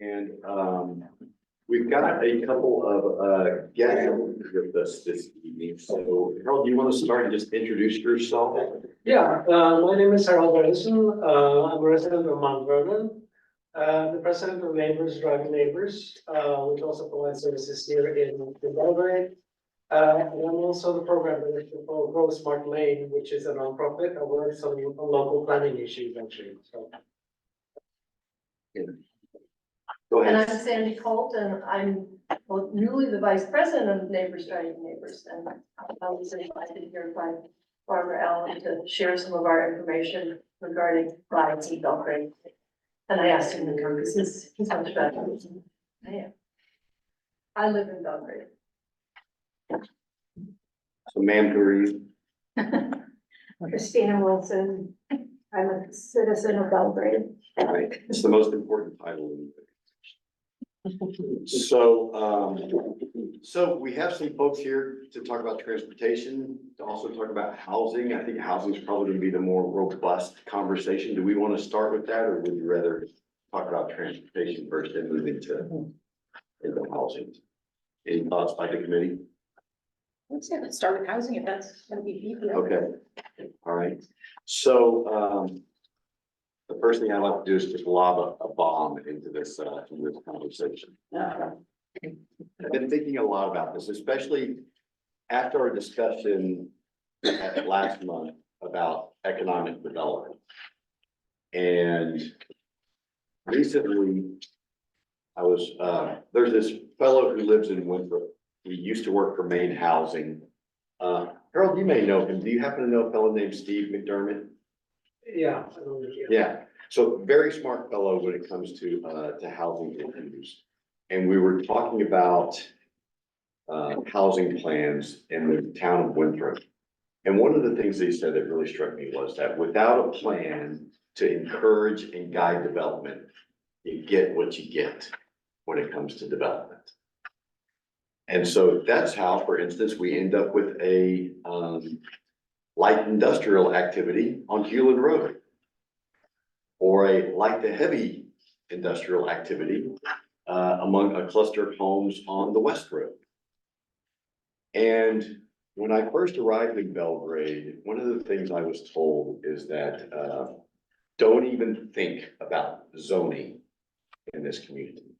And we've got a couple of guests with us this evening. So Harold, do you want to start and just introduce yourself? Yeah, my name is Harold Bredesen. I'm a resident of Mount Vernon. The president of Neighbors Driving Neighbors, which also provides services here in Belgrade. And I'm also the program director for Grow Smart Lane, which is a nonprofit that works on local planning issues actually. So. Go And ahead. I'm Sandy Colt, and I'm newly the vice president of Neighbors Driving Neighbors, and I was invited here by Barbara Allen to share some of our information regarding rides in Belgrade. And I asked him to come because he's much better. I am. I live in Belgrade. So ma'am, who are you? Christina Wilson. I'm a citizen of Belgrade. All right, it's the most important title in the so, so we have some folks here to talk about transportation, to also talk about housing. I think housing is probably gonna be the more robust conversation. Do we want to start with that, or would you rather talk about transportation first and move into housing? Any thoughts by the committee? Let's start with housing if that's gonna be easier. Okay, all right. So, the first thing I'd like to do is just lob a bomb into this conversation. I've been thinking a lot about this, especially after our discussion last month about economic development. And recently, I was, there's this fellow who lives in Winthrop. He used to work for Maine Housing. Harold, you may know him. Do you happen to know a fellow named Steve McDermott? Yeah. Yeah, so very smart fellow when it comes to housing issues. And we were talking about housing plans in the town of Winthrop. And one of the things they said that really struck me was that without a plan to encourage and guide development, you get what you get when it comes to development. And so that's how, for instance, we end up with a light industrial activity on Hewlin Road, or a light to heavy industrial activity among a cluster of homes on the West Road. And when I first arrived in Belgrade, one of the things I was told is that don't even think about zoning in this community.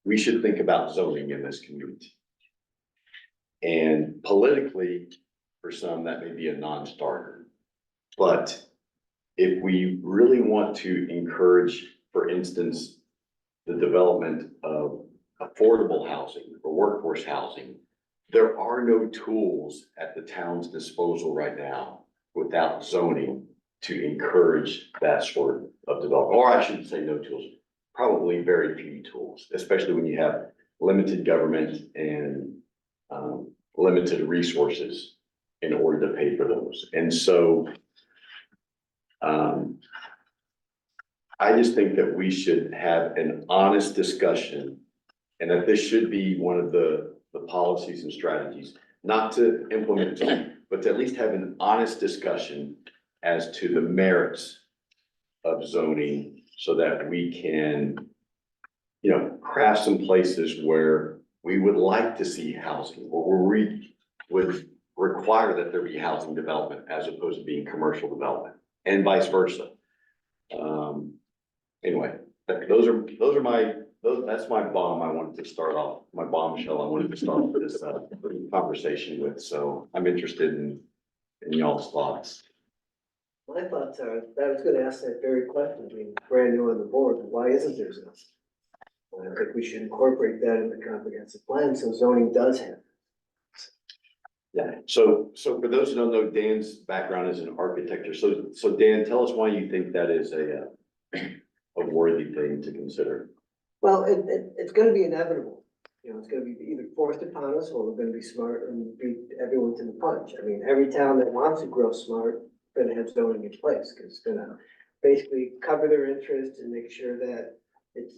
We should think about zoning in this community. And politically, for some, that may be a non-starter. But if we really want to encourage, for instance, the development of affordable housing or workforce housing, there are no tools at the town's disposal right now without zoning to encourage that sort of development. Or I shouldn't say no tools, probably very few tools, especially when you have limited government and limited resources in order to pay for those. And so I just think that we should have an honest discussion, and that this should be one of the policies and strategies, not to implement it, but to at least have an honest discussion as to the merits of zoning, so that we can, you know, craft some places where we would like to see housing, or where we would require that there be housing development as opposed to being commercial development, and vice versa. Anyway, that's my bomb I wanted to start off, my bombshell I wanted to start this conversation with, so I'm interested in y'all's thoughts. My thoughts are, I was gonna ask that very question, being brand new on the board, why isn't there zoning? And I think we should incorporate that in the comprehensive plan, so zoning does happen. Yeah, so for those who don't know, Dan's background is in architecture, so Dan, tell us why you think that is a worthy thing to consider. Well, it's gonna be inevitable, you know, it's gonna be either forced upon us, or we're gonna be smart and beat everyone to the punch. I mean, every town that wants to grow smart, gonna have zoning in place, because it's gonna basically cover their interest and make sure that it's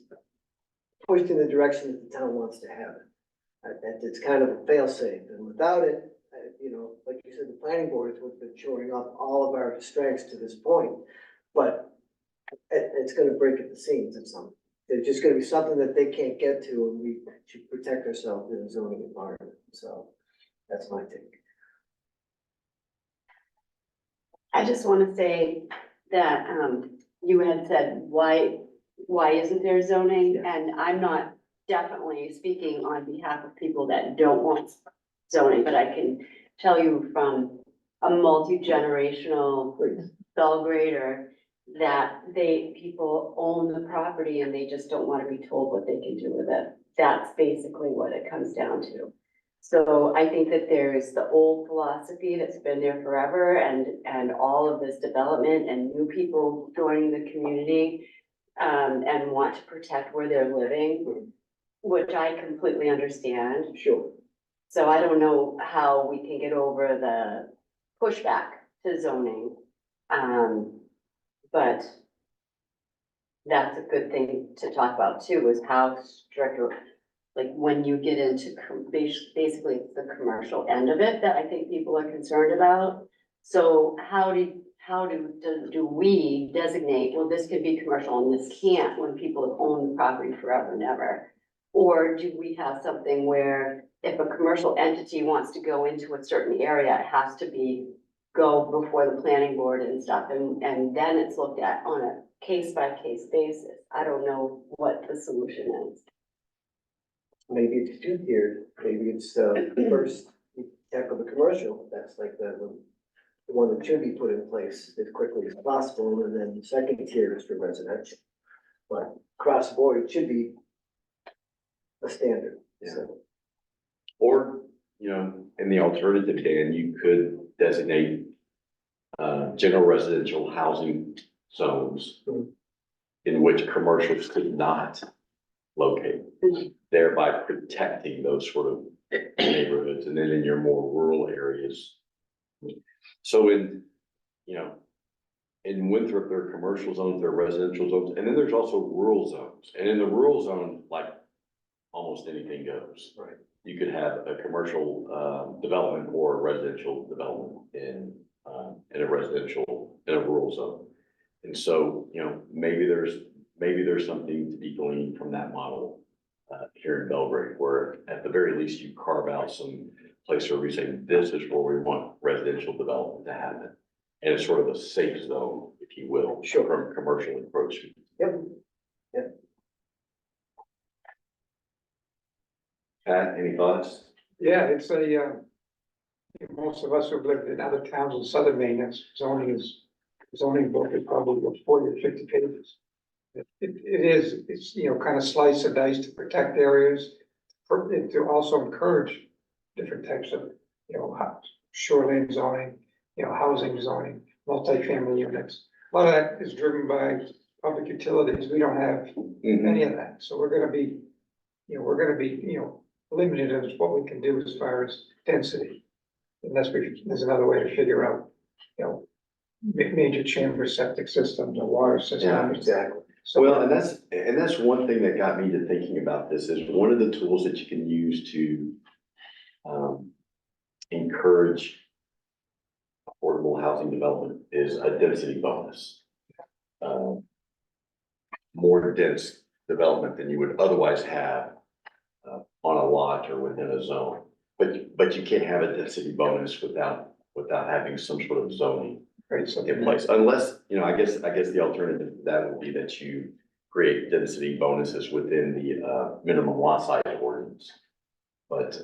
pushed in the direction that the town wants to have it. That it's kind of a fail-safe, and without it, you know, like you said, the planning board has been shoring up all of our strengths to this point. But it's gonna break at the seams at some. There's just gonna be something that they can't get to, and we should protect ourselves in a zoning environment, so that's my take. I just wanna say that, you had said, why isn't there zoning? Yeah. And I'm not definitely speaking on behalf of people that don't want zoning, but I can tell you from a multi-generational Please. Belgrader that people own the property and they just don't wanna be told what they can do with it. That's basically what it comes down to. So I think that there's the old philosophy that's been there forever and all of this development and new people joining the community and want to protect where they're living, which I completely understand. Sure. So I don't know how we can get over the pushback to zoning. But that's a good thing to talk about too, is how strict, like when you get into basically it's the commercial end of it that I think people are concerned about. So how do we designate, well, this could be commercial and this can't, when people have owned the property forever and ever? Or do we have something where if a commercial entity wants to go into a certain area, it has to go before the planning board and stuff, and then it's looked at on a case-by-case basis? I don't know what the solution is. Maybe it's two-tiered, maybe it's, first, you tackle the commercial, that's like the one that should be put in place as quickly as possible, and then the second tier is for residential. But across the board, it should be a standard, so. Or, you know, in the alternative, Dan, you could designate general residential housing zones in which commercials could not locate, thereby protecting those sort of neighborhoods. And then in your more rural areas. So in Winthrop, there are commercial zones, there are residential zones, and then there's also rural zones. And in the rural zone, like almost anything goes. Right. You could have a commercial development or a residential development in a rural zone. And so, maybe there's something to be gleaned from that model here in Belgrade, where at the very least you carve out some place where we say, this is where we want residential development to happen. And it's sort of a safe zone, if you will, Sure. from commercial encroachment. Yep. Pat, any thoughts? Yeah, it's most of us who've lived in other towns in southern Maine, zoning book is probably 40 or 50 pages. It's kind of slice and dice to protect areas, to also encourage different types of, shoreline zoning, housing zoning, multifamily units. A lot of that is driven by public utilities. We don't have any of that, so we're gonna be limited as what we can do as far as density. Unless there's another way to figure out, major chamber septic systems or water Yeah, systems. Exactly. So, Well, and that's one thing that got me to thinking about this, is one of the tools that you can use to encourage affordable housing development is a density bonus. More dense development than you would otherwise have on a lot or within a zone. But you can't have a density bonus without having some sort of zoning right, so in place, unless, I guess the alternative to that would be that you create density bonuses within the minimum lot size ordinance. But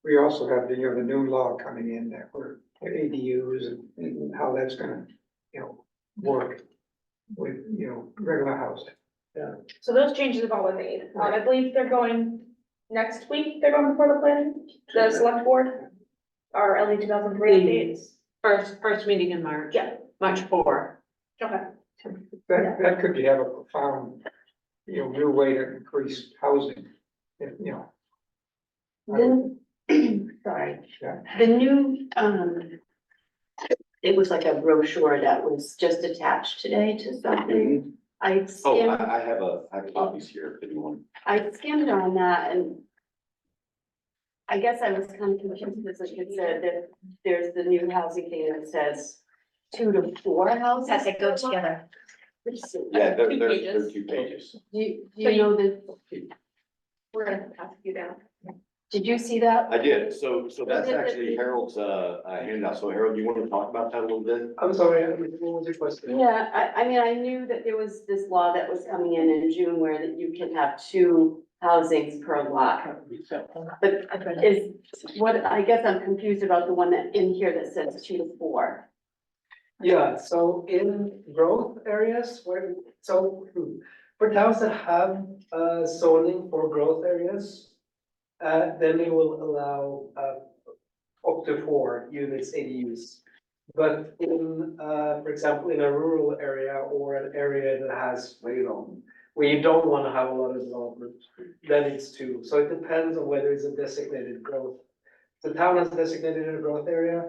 we also have the new law coming in that we're ADUs and how that's gonna, work with, regular housing. So those changes have all been made. I believe they're going next week, they're going before the select board. Our LD 2003 updates. First meeting in March. Yeah. March 4. Okay. That could have a profound, new way to increase housing, Then, sorry, Yeah. the new, it was like a brochure that was just attached today to something. I skimmed, I have copies here if anyone. I skimmed on that and I guess I was kind of confused because like it said that there's the new housing thing that says 2 to 4 houses? As they go together. Yeah, they're, Two they're pages. 2 pages. Do you know that, We're gonna pass you down. did you see that? I did, so that's actually Harold's, handout, so Harold, you want to talk about that a little bit? I'm sorry, what was your question? Yeah, I mean, I knew that there was this law that was coming in June where that you can have 2 housings per lot. But is, what, I guess I'm confused about the one that in here that says 2 to 4. Yeah, so in growth areas where, for towns that have zoning for growth areas, then they will allow up to 4 units ADUs. But in, for example, in a rural area or an area that has, well, you know, where you don't want to have a lot of development, then it's 2. So it depends on whether it's a designated growth. The town has designated a growth area,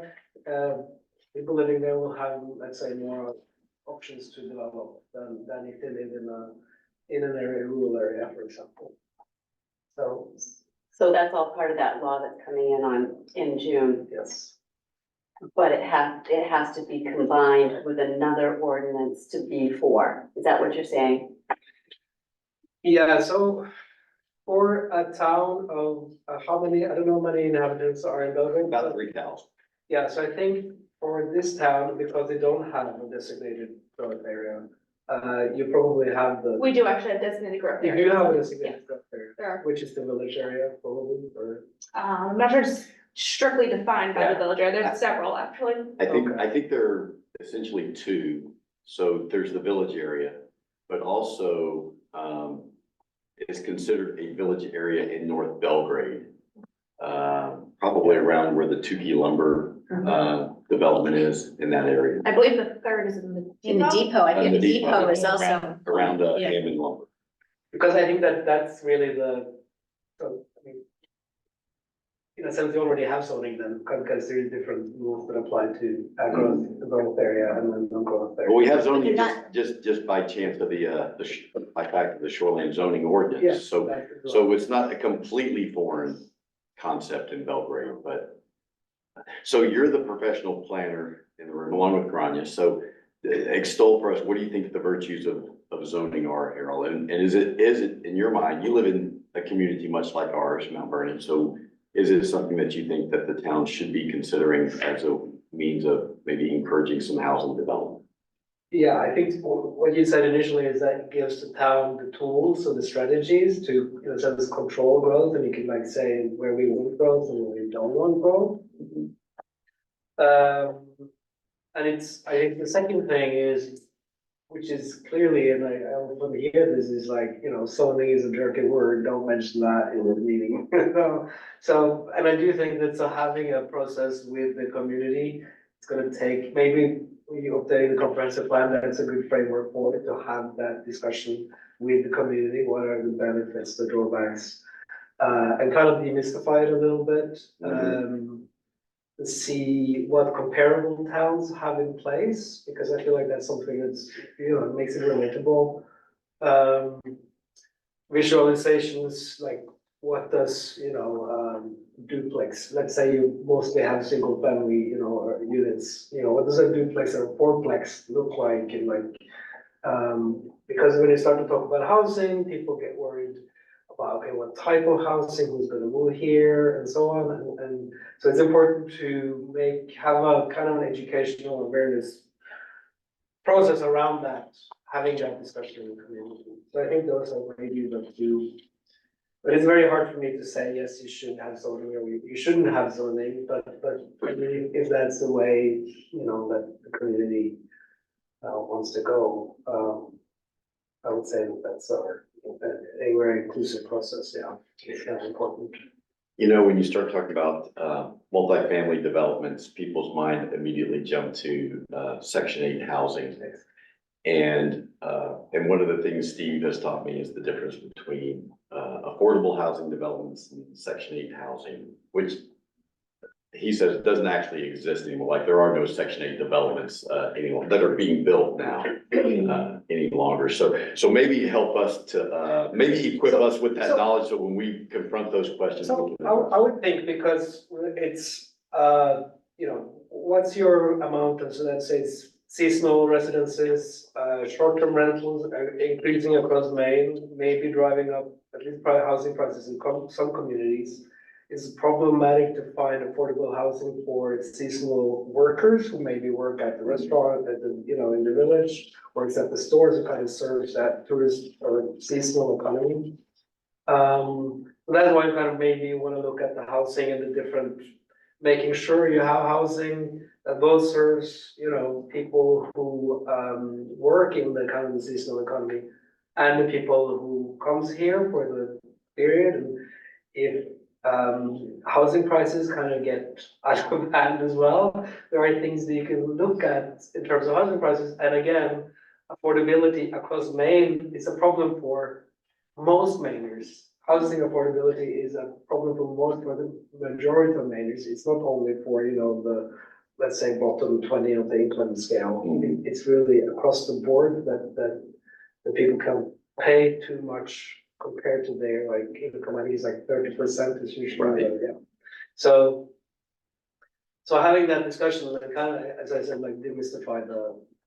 people living there will have, let's say, more options to develop than if they live in an area, rural area, for example. So, So that's all part of that law that's coming in June, yes. but it has to be combined with another ordinance to be 4. Is that what you're saying? Yeah, so for a town of, how many, I don't know how many inhabitants are in Belgrade. About 3,000. Yeah, so I think for this town, because they don't have a designated growth area, you probably have We do actually have designated growth you areas. do have a designated growth area, There are. which is the village area probably, or. I'm not sure it's strictly defined by the Yeah. villager, there's several actually. Okay. I think there are essentially 2, so there's the village area, but also, it's considered a village area in North Belgrade. Probably around where the Tukey lumber, development is in that area, I believe the third is in the In the depot. depot, I think the the depot. depot is also. around, Yeah. Hammond lumber. Because I think that that's really so, I mean, in a sense, you already have zoning then, because there is different rules that apply to growth area and then non-growth area. Well, we have zoning But just by chance of by fact of the shoreline zoning ordinance, Yes, so. that as well. So it's not a completely foreign concept in Belgrade, but, so you're the professional planner in the room, along with Grania, so extol for us, what do you think the virtues of zoning are, Harold? And is it, in your mind, you live in a community much like ours, Mount Vernon, so is it something that you think that the town should be considering as a means of maybe encouraging some housing development? Yeah, I think what you said initially is that it gives the town the tools or the strategies to, in a sense, control growth, and you can like say where we want growth and where we don't want growth. And I think the second thing is, which is clearly, and I often hear this, is like, you know, zoning is a dirty word, don't mention that in the meeting. So, and I do think that having a process with the community, it's gonna take, maybe when you update the comprehensive plan, that's a good framework for it, to have that discussion with the community, what are the benefits, the drawbacks, and kind of demystify it a little bit. See what comparable towns have in place, because I feel like that's something that's, you know, makes it relatable. Visualizations, like what does, you know, duplex, let's say you mostly have single family, you know, or units, you know, what does a duplex or a fourplex look like? And like, because when you start to talk about housing, people get worried about, okay, what type of housing, who's gonna move here, and so on, and so it's important to have a kind of an educational awareness process around that, having that discussion in the community. So I think those are maybe the 2. But it's very hard for me to say, yes, you should have zoning, or you shouldn't have zoning, but I mean, if that's the way, you know, that the community wants to go, I would say that that's a very inclusive process, yeah, it's kind of important. You know, when you start talking about multifamily developments, people's mind immediately jump to Section 8 housing. And one of the things Steve has taught me is the difference between affordable housing developments and Section 8 housing, which he says it doesn't actually exist anymore. Like there are no Section 8 developments anymore that are being built now any longer. So maybe help us to maybe equip us with that knowledge, so when we confront those questions. So I would think, because it's, you know, what's your amount of, so let's say it's seasonal residences, short-term rentals are increasing across Maine, maybe driving up at least private housing prices in some communities. It's problematic to find affordable housing for seasonal workers who maybe work at the restaurant, at the, in the village, works at the stores, and kind of serves that tourist or seasonal economy. So that's why you kind of maybe want to look at the housing and the different, making sure you have housing that both serves, people who work in the kind of the seasonal economy and the people who comes here for the period. And if housing prices kind of get out of hand as well, there are things that you can look at in terms of housing prices. And again, affordability across Maine is a problem for most Mainers. Housing affordability is a problem for the majority of Mainers. It's not only for, the, let's say, bottom 20 of the income scale. It's really across the board that the people can pay too much compared to their income. I think it's like 30% is usually, yeah. So having that discussion, and kind of, as I said, demystify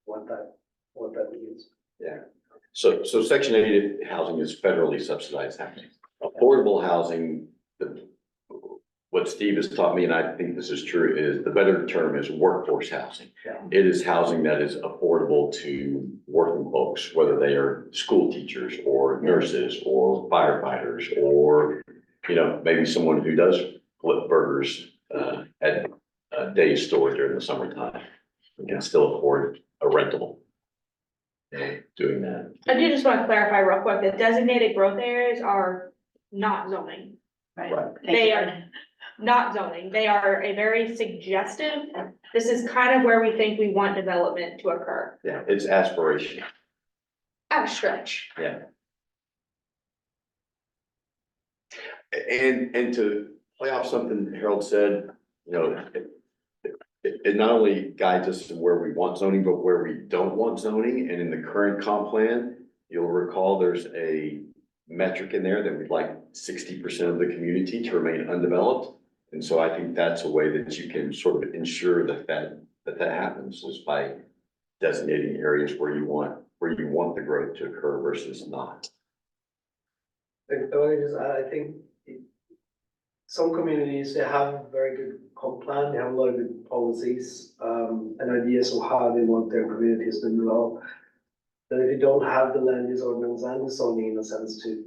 what that means. Yeah. So Section 8 housing is federally subsidized housing. Affordable housing, what Steve has taught me, and I think this is true, is the better term is workforce housing. Yeah. It is housing that is affordable to working folks, whether they are school teachers or nurses or firefighters, or, maybe someone who does flip burgers at a day store during the summertime. We can still afford a rental. Doing that. I do just want to clarify real quick that designated growth areas are not zoning. Right. They are not zoning. They are a very suggestive, this is kind of where we think we want development to occur. Yeah, it's aspirational. At a stretch. Yeah. And to play off something Harold said, it not only guides us to where we want zoning, but where we don't want zoning. And in the current comp plan, you'll recall there's a metric in there that we'd like 60% of the community to remain undeveloped. And so I think that's a way that you can sort of ensure that happens, is by designating areas where you want the growth to occur versus not. I think some communities, they have a very good comp plan, they have a lot of good policies, and ideas of how they want their communities to develop. But if you don't have the land use ordinance and the zoning in a sense to,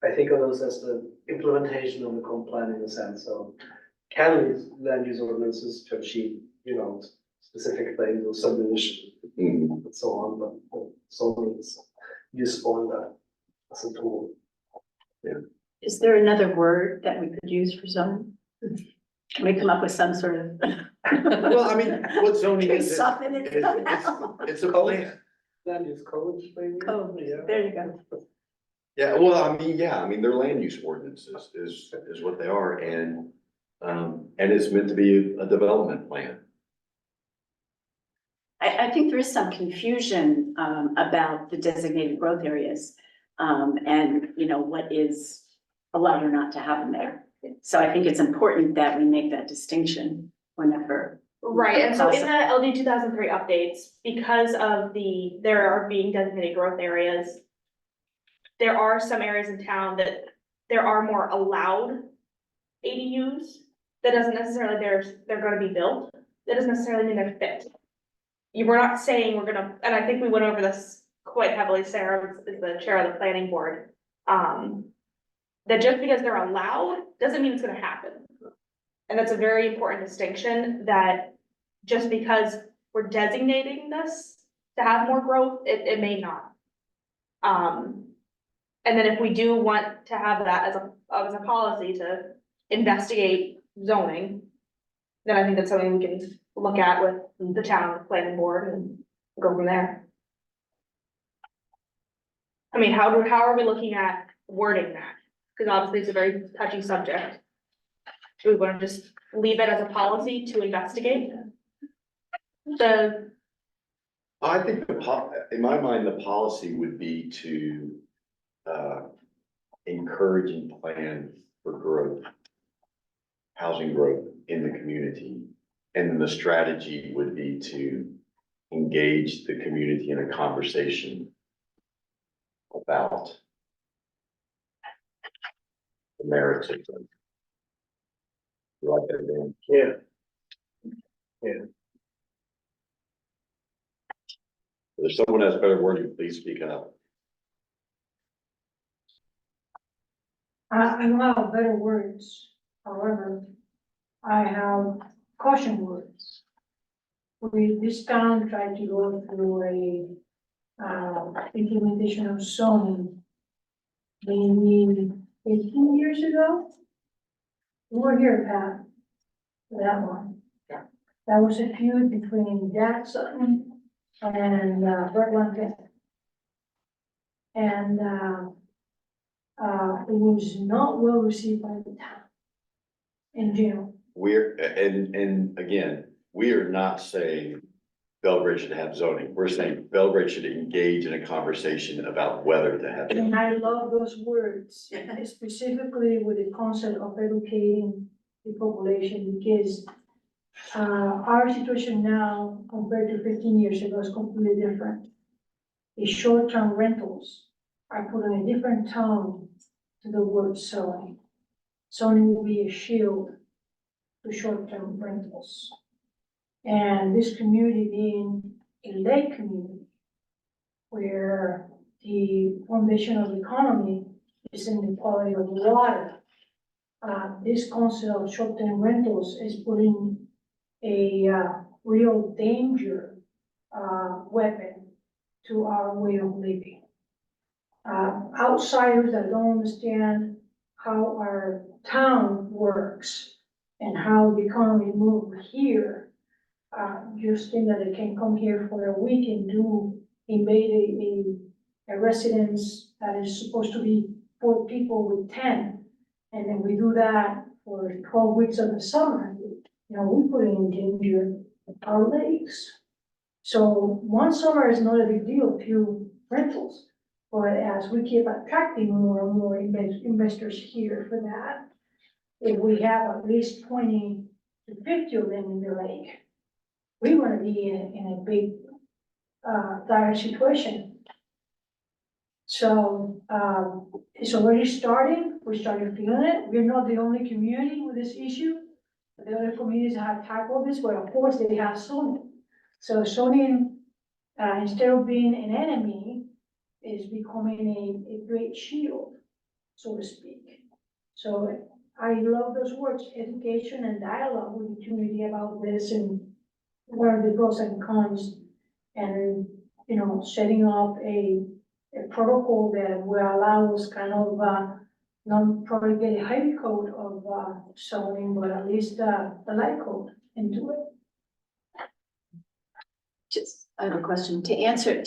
I think of those as the implementation of the comp plan in a sense. So can use land use ordinances to achieve, specific things or subdivision and so on, but zoning is useful in that as a tool. Is there another word that we could use for zoning? Can we come up with some sort of? Well, I mean, what zoning Can we is, soften it somehow? it's a plan. Land use code, maybe? Code, Yeah. there you go. Yeah, well, I mean, their land use ordinances is what they are, and it's meant to be a development plan. I think there is some confusion about the designated growth areas. And what is allowed or not to happen there. So I think it's important that we make that distinction whenever. Right, and so in the LD 2003 updates, because of there are being designated growth areas, there are some areas in town that there are more allowed ADUs. That doesn't necessarily, they're gonna be built, that doesn't necessarily mean they're fit. We're not saying we're gonna, and I think we went over this quite heavily, Sarah is the chair of the planning board. That just because they're allowed, doesn't mean it's gonna happen. And that's a very important distinction, that just because we're designating this to have more growth, it may not. And then if we do want to have that as a policy to investigate zoning, then I think that's something we can look at with the town planning board and go from there. I mean, how are we looking at wording that? Because obviously it's a very touchy subject. Do we want to just leave it as a policy to investigate? I think in my mind, the policy would be to encourage and plan for growth, housing growth in the community. And then the strategy would be to engage the community in a conversation about the merits of them. You like that, Dan? Yeah. If there's someone has better wording, please speak up. I don't have better words, however, I have caution words. This town tried to go through implementation of zoning maybe 18 years ago. We were here, Pat, for that one. Yeah. That was a feud between Jack Sutton and Bert Lumpkin. And it was not well received by the town in general. And again, we are not saying Belgrade should have zoning. We're saying Belgrade should engage in a conversation about whether to have. And I love those words, specifically with the concept of educating the population, because our situation now compared to 15 years ago is completely different. The short-term rentals are putting a different tone to the word zoning. Zoning will be a shield to short-term rentals. And this community being a lake community, where the foundation of the economy is in the quality of the water. This concept of short-term rentals is putting a real danger weapon to our way of living. Outsiders that don't understand how our town works and how the economy moves here, just think that they can come here for a week and invade a residence that is supposed to be 4 people with 10. And then we do that for 12 weeks of the summer. You know, we put in danger our lakes. So one summer is not a big deal, few rentals. But as we keep attracting more and more investors here for that, if we have at least 20 to 50 of them in the lake, we want to be in a big, dire situation. So, it's already starting. We started feeling it. We're not the only community with this issue. The other communities have tackled this, but of course they have zoning. So zoning, instead of being an enemy, is becoming a great shield, so to speak. So I love those words, education and dialogue with the community about this and what are the pros and cons. And, you know, setting up a protocol that will allow us kind of, not probably get a heavy code of zoning, but at least a light code into it. Just, I have a question. To answer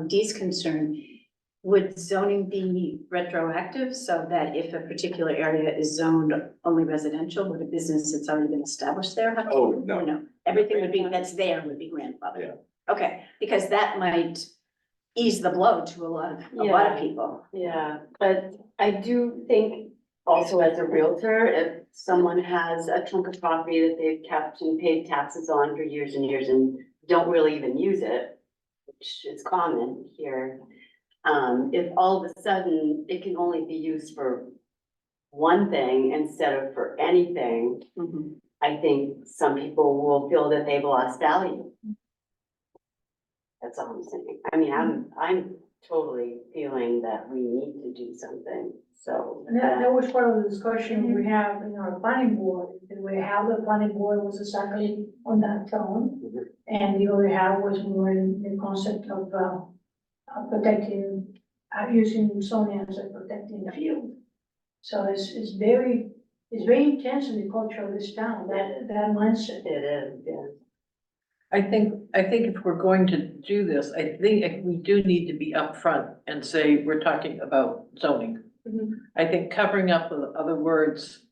Dee's concern, would zoning be retroactive so that if a particular area is zoned only residential, would a business that's already been established there have to? Oh, no. Or no, everything would be, that's there would be grandfathered. Yeah. Okay, because that might ease the blow to a lot of people. Yeah, but I do think also as a realtor, if someone has a chunk of property that they've kept and paid taxes on for years and years and don't really even use it, which is common here, if all of a sudden it can only be used for one thing instead of for anything, Mhm. I think some people will feel that they've lost value. That's all I'm saying. I mean, I'm totally feeling that we need to do something, so. And that was part of the discussion we have in our planning board, and we have the planning board was exactly on that tone. And the other half was more in the concept of protecting, using zoning as a protecting the field. So it's very intense in the culture of this town, that mindset. It is, yeah. I think if we're going to do this, I think we do need to be upfront and say, we're talking about zoning. Mhm. I think covering up with other words,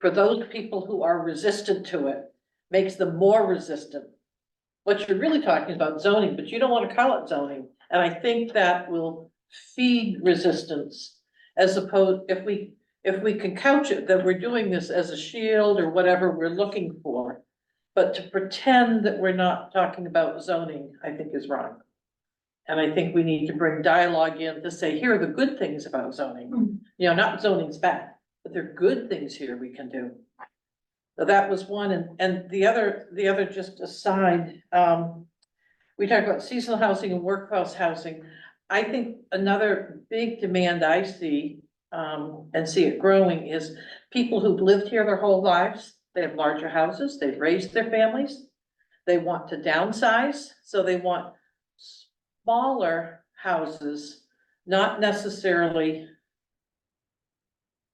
for those people who are resistant to it, makes them more resistant. What you're really talking about zoning, but you don't want to call it zoning, and I think that will feed resistance. As opposed, if we can couch it that we're doing this as a shield or whatever we're looking for, But to pretend that we're not talking about zoning, I think is wrong. And I think we need to bring dialogue in to say, here are the good things about zoning. You know, not zoning's bad, but there are good things here we can do. So that was one, and the other just aside, we talked about seasonal housing and workforce housing. I think another big demand I see, and see it growing is people who've lived here their whole lives. They have larger houses, they've raised their families. They want to downsize, so they want smaller houses, not necessarily.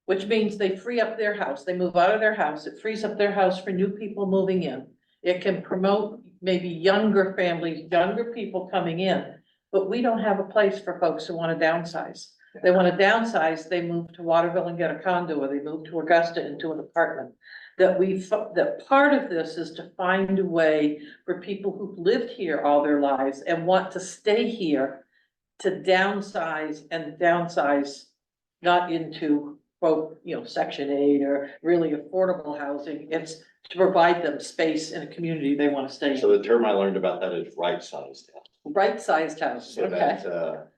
Which means they free up their house, they move out of their house, it frees up their house for new people moving in. It can promote maybe younger families, younger people coming in, but we don't have a place for folks who wanna downsize. They wanna downsize, they move to Waterville and get a condo, or they move to Augusta into an apartment. That part of this is to find a way for people who've lived here all their lives and want to stay here to downsize and downsize, not into, quote, you know, Section 8 or really affordable housing. It's to provide them space in a community they want to stay So in. the term I learned about that is right-sized. Right-sized house, So okay. that,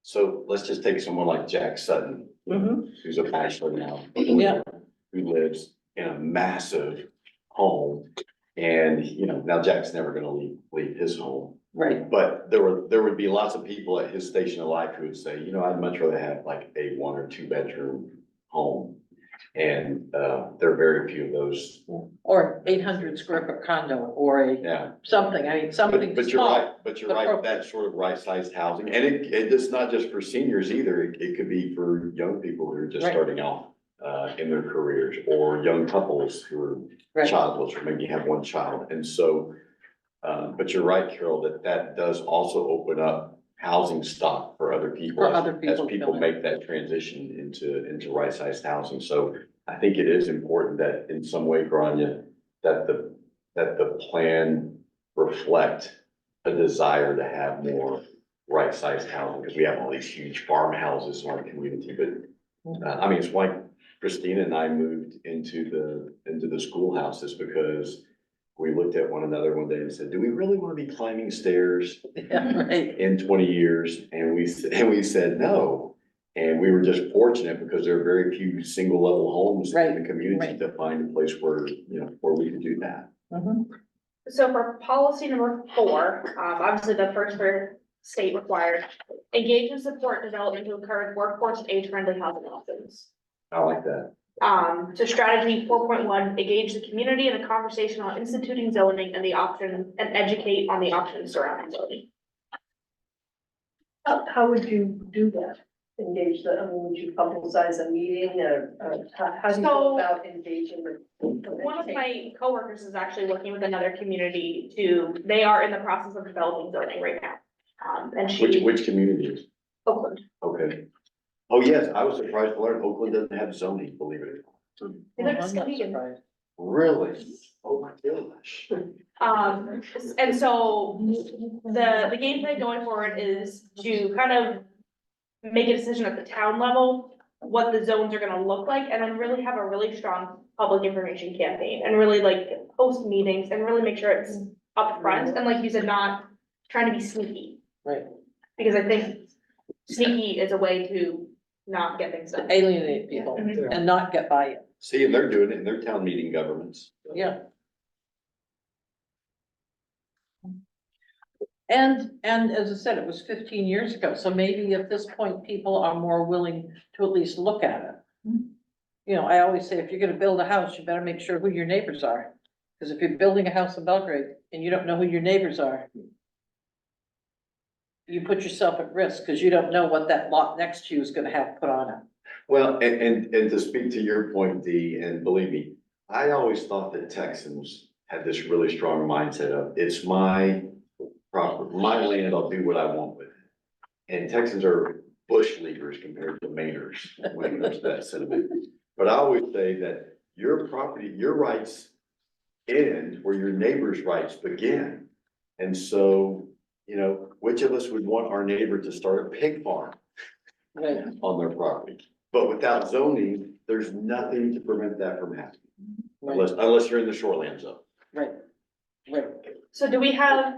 so let's just take someone like Jack Sutton, Mhm. who's a bachelor now. Yeah. Who lives in a massive home, and, you know, now Jack's never gonna leave his home. Right, But there would be lots of people at his station of life who would say, you know, I'd much rather have like a 1 or 2 bedroom home. And, there are very few of those, or 800 square foot condo, or a yeah. something, I mean, something But you're small. right, that sort of right-sized housing, and it's not just for seniors either, it could be for young people who are just Right. starting out, in their careers, or young couples who are Right. childless, or maybe have one child, and so, but you're right, Carol, that does also open up housing stock for other people. For other As people people coming. make that transition into right-sized housing, so I think it is important that in some way, Grania, that the plan reflect a desire to have more right-sized housing, because we have all these huge farmhouses in our community, but I mean, it's why Christina and I moved into the schoolhouses, because we looked at one another one day and said, do we really want to be climbing stairs Yeah, right, in 20 years? And we said, no. And we were just fortunate because there are very few single level homes in the community right. to find a place where, you know, where we could do that. Mhm. So for policy number 4, obviously the first for state required, engage and support development to encourage workforce age-friendly housing options. I like that. So strategy 4.1, engage the community in a conversation on instituting zoning and the option, and educate on the options surrounding zoning. How would you do that? Engage the, I mean, would you publicize a meeting or how do you go So- about engaging with? One of my coworkers is actually working with another community they are in the process of developing zoning right now. And Which communities? Oakland. Okay. Oh, yes, I was surprised to learn Oakland doesn't have zoning, believe it or not. They're I'm not Muskegon. surprised. Really? Oh, my gosh. And so the game plan going forward is to kind of make a decision at the town level, what the zones are gonna look like, and then really have a really strong public information campaign and really like host meetings and really make sure it's upfront and like you said, not trying to be sneaky. Right. Because I think sneaky is a way to not get things done. Alienate people Mhm. and not get by it, See, and they're doing it in their town meeting governments. yeah. And as I said, it was 15 years ago, so maybe at this point, people are more willing to at least look at it. You know, I always say, if you're gonna build a house, you better make sure who your neighbors are. Because if you're building a house in Belgrade and you don't know who your neighbors are, you put yourself at risk, because you don't know what that lot next to you is gonna have put on it. Well, and to speak to your point, Dee, and believe me, I always thought that Texans had this really strong mindset of, it's my property, my land, I'll do what I want with it. And Texans are bush leaguers compared to Mainers when it comes to that sentiment. But I always say that your property, your rights end where your neighbor's rights begin. And so, you know, which of us would want our neighbor to start a pig farm Right, on their property? But without zoning, there's nothing to prevent that from happening. unless you're in the shoreline zone. Right, right. So do we have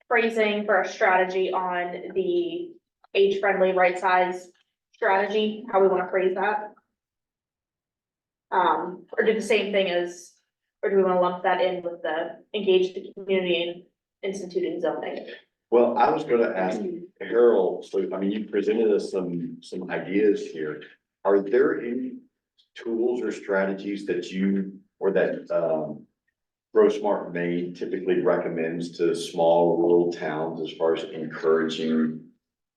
phrasing for a strategy on the age-friendly, right-size strategy, how we wanna phrase that? Or do the same thing as, or do we wanna lump that in with the engage the community in instituting zoning? Well, I was gonna ask Harold, so, I mean, you presented us some ideas here. Are there any tools or strategies that you, or that, Grow Smart Maine typically recommends to small rural towns as far as encouraging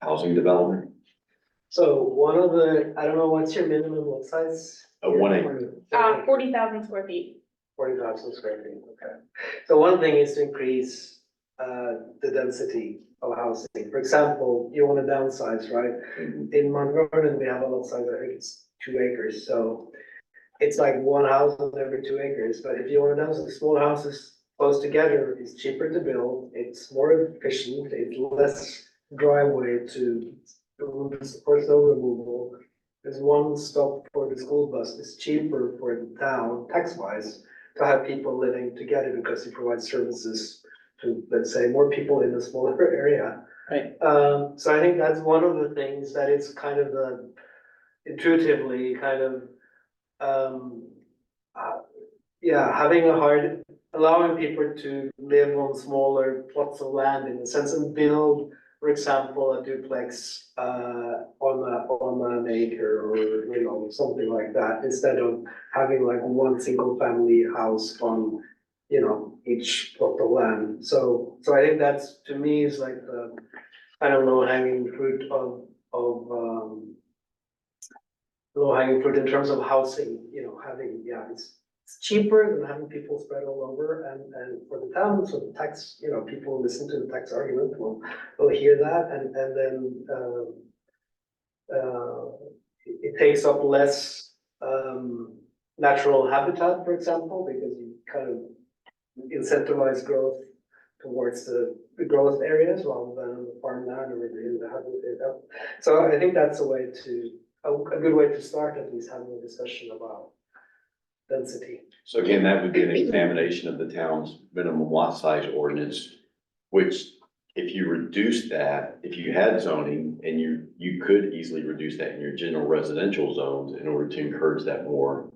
housing development? So one of the, I don't know, what's your minimum lot size? 1 acre. 40,000 square feet. 40,000 square feet, okay. So one thing is to increase the density of housing. For example, you want to downsize, right? Mhm. In Mount Vernon, we have a lot size, I think it's 2 acres, so it's like one house on every 2 acres. But if you want to downsize, small houses close together, it's cheaper to build, it's more efficient, it's less driveway to for snow removal. There's one stop for the school bus, it's cheaper for the town, tax-wise, to have people living together because you provide services to, let's say, more people in a smaller area. Right. So I think that's one of the things that is kind of the intuitively kind of, having a hard, allowing people to live on smaller plots of land in a sense and build, for example, a duplex, on an acre or, you know, something like that, instead of having like one single family house on, you know, each plot of land. So I think that's, to me, is like the kind of low hanging fruit of, low hanging fruit in terms of housing, you know, having, it's cheaper than having people spread all over and for the town, so the tax, you know, people listen to the tax argument, will hear that and then, it takes up less, natural habitat, for example, because you kind of incentivize growth towards the growth areas rather than the farmland or in the habitat. So I think that's a way to, a good way to start, at least having a discussion about density. So again, that would be an examination of the town's minimum lot size ordinance, which if you reduce that, if you had zoning and you could easily reduce that in your general residential zones in order to encourage that more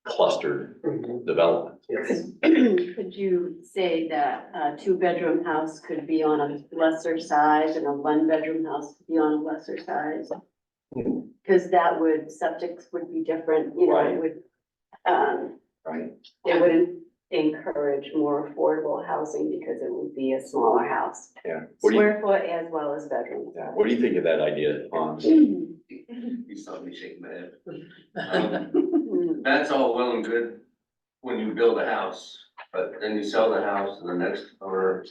clustered development. Yes. Could you say that a 2-bedroom house could be on a lesser size and a 1-bedroom house could be on a lesser size? Cause that would, subjects would be different, you know, it would, Right. it wouldn't encourage more affordable housing because it would be a smaller house. Yeah. What do you, Square foot as well as bedroom. yeah, what do you think of that idea, Hans? You saw me shake my head. That's all well and good when you build a house, but then you sell the house and the next owner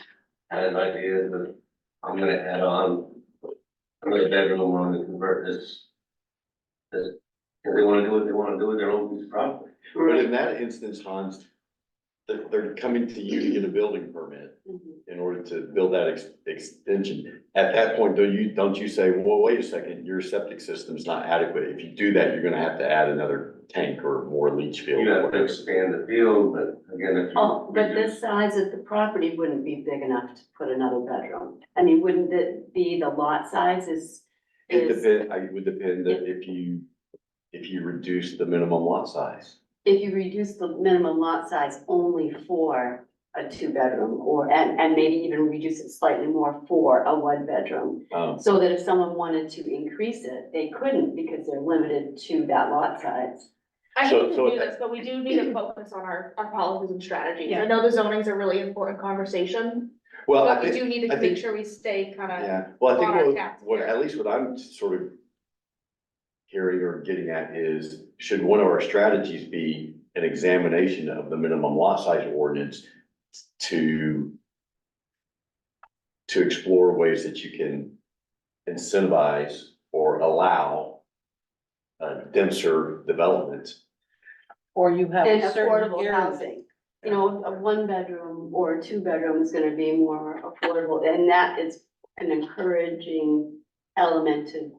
has ideas that I'm gonna add on another bedroom, I'm gonna convert this. If they wanna do what they wanna do with their own piece of property. But in that instance, Hans, they're coming to you to get a building permit in order to build that extension. At that point, don't you say, well, wait a second, your septic system's not adequate. If you do that, you're gonna have to add another tank or more leach field. You or have to whatever. expand the field, but again, if you. Oh, but the size of the property wouldn't be big enough to put another bedroom. I mean, wouldn't it be the lot size is? It would depend that if you reduce the minimum lot size. If you reduce the minimum lot size only for a 2-bedroom and maybe even reduce it slightly more for a 1-bedroom. So that if someone wanted to increase it, they couldn't because they're limited to that lot size. I So- hate to so do if- this, but we do need to focus on our policies and strategies. Yeah. I know the zoning's a really important conversation, Well, I but we think, do need to I think- make sure we stay kind of. yeah, well, I on our think task what, here. at least what I'm sort of hearing or getting at is, should one of our strategies be an examination of the minimum lot size ordinance to explore ways that you can incentivize or allow denser development? Or you have And a certain affordable area. housing. You know, a 1-bedroom or a 2-bedroom is gonna be more affordable, and that is an encouraging element to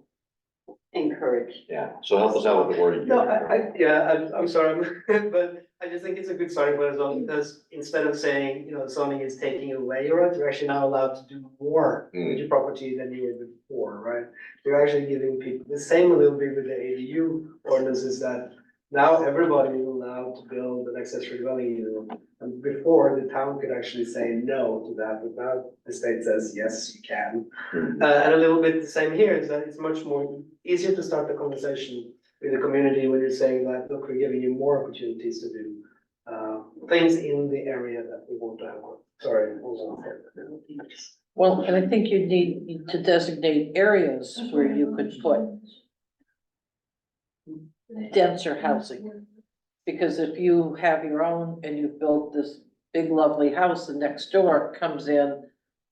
encourage. Yeah, so help us out with the wording. No, I'm sorry, but I just think it's a good starting point as well, because instead of saying, zoning is taking away your rights, you're actually now allowed to do more with your property than you were before, right? You're actually giving people, the same a little bit with the ADU ordinances, that now everybody is allowed to build an accessory dwelling unit. And before, the town could actually say no to that, but now the state says, yes, you can. And a little bit the same here, is that it's much more easier to start the conversation with the community when you're saying that, look, we're giving you more opportunities to do things in the area that we want to have. Sorry. Well, and I think you need to designate areas where you could put denser housing. Because if you have your own and you've built this big lovely house and next door comes in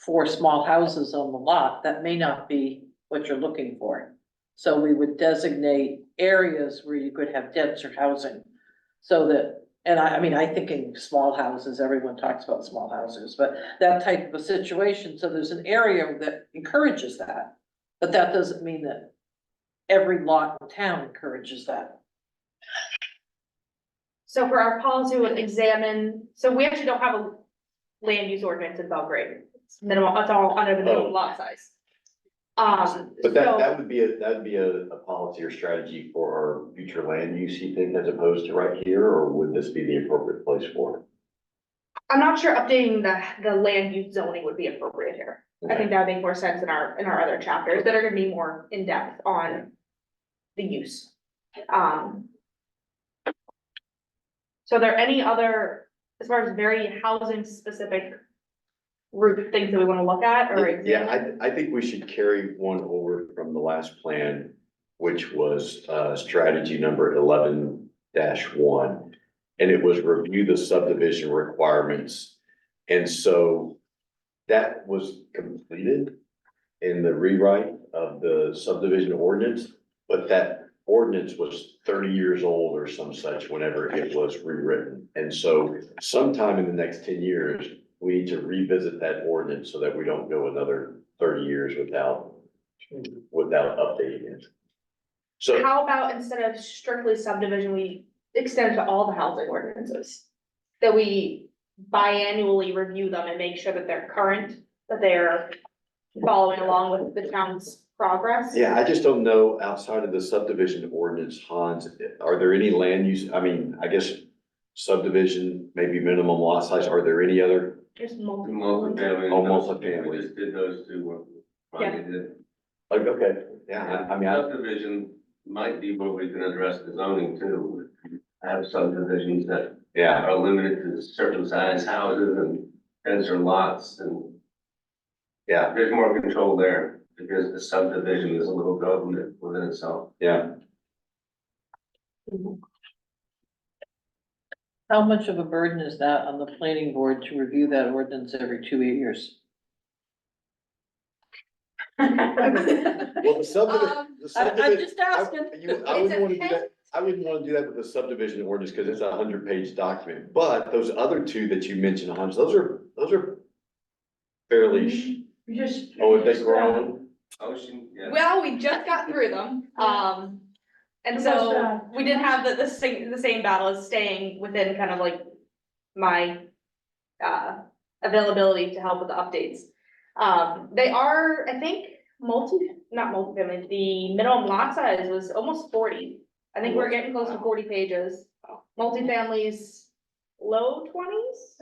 4 small houses on the lot, that may not be what you're looking for. So we would designate areas where you could have denser housing. So that, and I think in small houses, everyone talks about small houses, but that type of a situation, so there's an area that encourages that. But that doesn't mean that every lot in town encourages that. So for our policy, we would examine, so we actually don't have a land use ordinance in Belgrade. It's minimal, it's all under the minimum lot size. But that So would be a policy or strategy for our future land use, you think, as opposed to right here, or would this be the appropriate place for it? I'm not sure updating the land use zoning would be appropriate here. I think that would make more sense in our other chapters that are gonna be more in depth on the use. So are there any other, as far as very housing specific root things that we wanna look at or examine? Yeah, I think we should carry one over from the last plan, which was, strategy number 11-1. And it was review the subdivision requirements. And so that was completed in the rewrite of the subdivision ordinance, but that ordinance was 30 years old or some such whenever it was rewritten. And so sometime in the next 10 years, we need to revisit that ordinance so that we don't go another 30 years without updating it. So, How about instead of strictly subdivision, we extend to all the housing ordinances? That we biannually review them and make sure that they're current, that they're following along with the town's progress? yeah, I just don't know, outside of the subdivision ordinance, Hans, are there any land use, I guess subdivision, maybe minimum lot size, are there any other? Just multiple. Multifamily. Oh, multifamily. We just did those two. Finally did. Like, okay, yeah, Subdivision might be where we can address the zoning too. Have subdivisions that yeah, are limited to certain size houses and denser lots, and yeah, there's more control there because the subdivision is a little government within itself. yeah. How much of a burden is that on the planning board to review that ordinance every 2 years? Well, the subdivision. I'm just asking. I wouldn't wanna do that, I wouldn't wanna do that with the subdivision ordinance, cause it's a 100-page document, but those other two that you mentioned, Hans, those are fairly, We just. have they grown? Ocean, yeah. Well, we just got through them, and so we did have the same battle as staying within kind of like my availability to help with the updates. They are, I think, not multi-family, the minimum lot size was almost 40. I think we're getting close to 40 pages. Multifamilies, low 20s.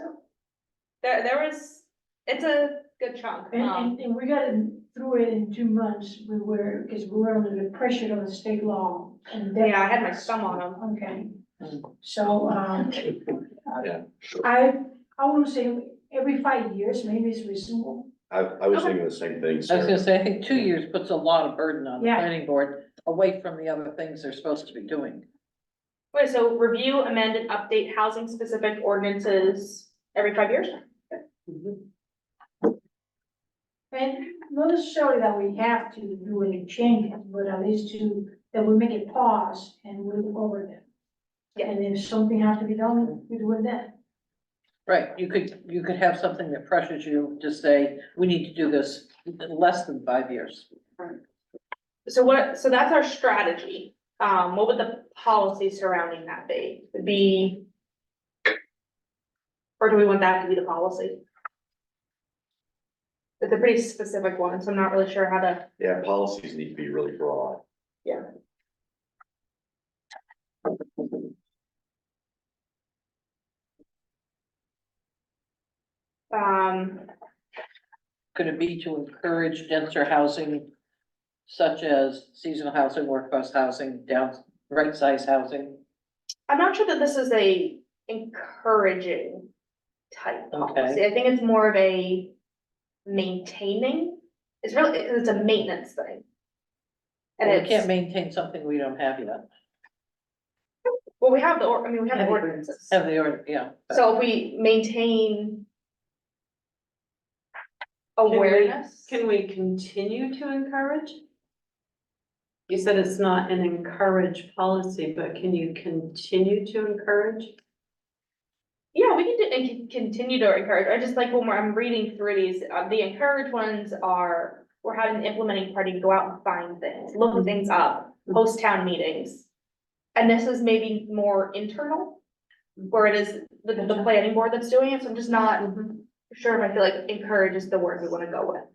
There was, it's a good chunk. And we got through it in 2 months, because we were under the pressure of the state law and. Yeah, I had my thumb on them. Okay, so, Yeah. I want to say every 5 years, maybe it's reasonable. I was thinking the same thing, I was Sarah. gonna say, I think 2 years puts a lot of burden on the Yeah. planning board, away from the other things they're supposed to be doing. Wait, so review, amend, and update housing specific ordinances every 5 years? And not necessarily that we have to do any changes, but at least that we make a pause and we look over them. Yeah. And if something has to be done, we do it then. Right, you could have something that pressures you to say, we need to do this in less than 5 years. so that's our strategy. What would the policy surrounding that be? Would be? Or do we want that to be the policy? It's a pretty specific one, so I'm not really sure how to. Yeah, policies need to be really broad. Could it be to encourage denser housing such as seasonal housing, workforce housing, right size housing? I'm not sure that this is a encouraging type policy. Okay. I think it's more of a maintaining. It's really, it's a maintenance thing. And We can't it's, maintain something we don't have yet. well, we have we have the ordinances. Have the order, yeah. So if we maintain awareness. Can we continue to encourage? You said it's not an encourage policy, but can you continue to encourage? Yeah, we can do, and continue to encourage. I just like when I'm reading through these, the encourage ones are, we're having the implementing party go out and find things, look things up, host town meetings. And this is maybe more internal, where it is the planning board that's doing it, so I'm just not sure if I feel like encourage is the word we wanna go with.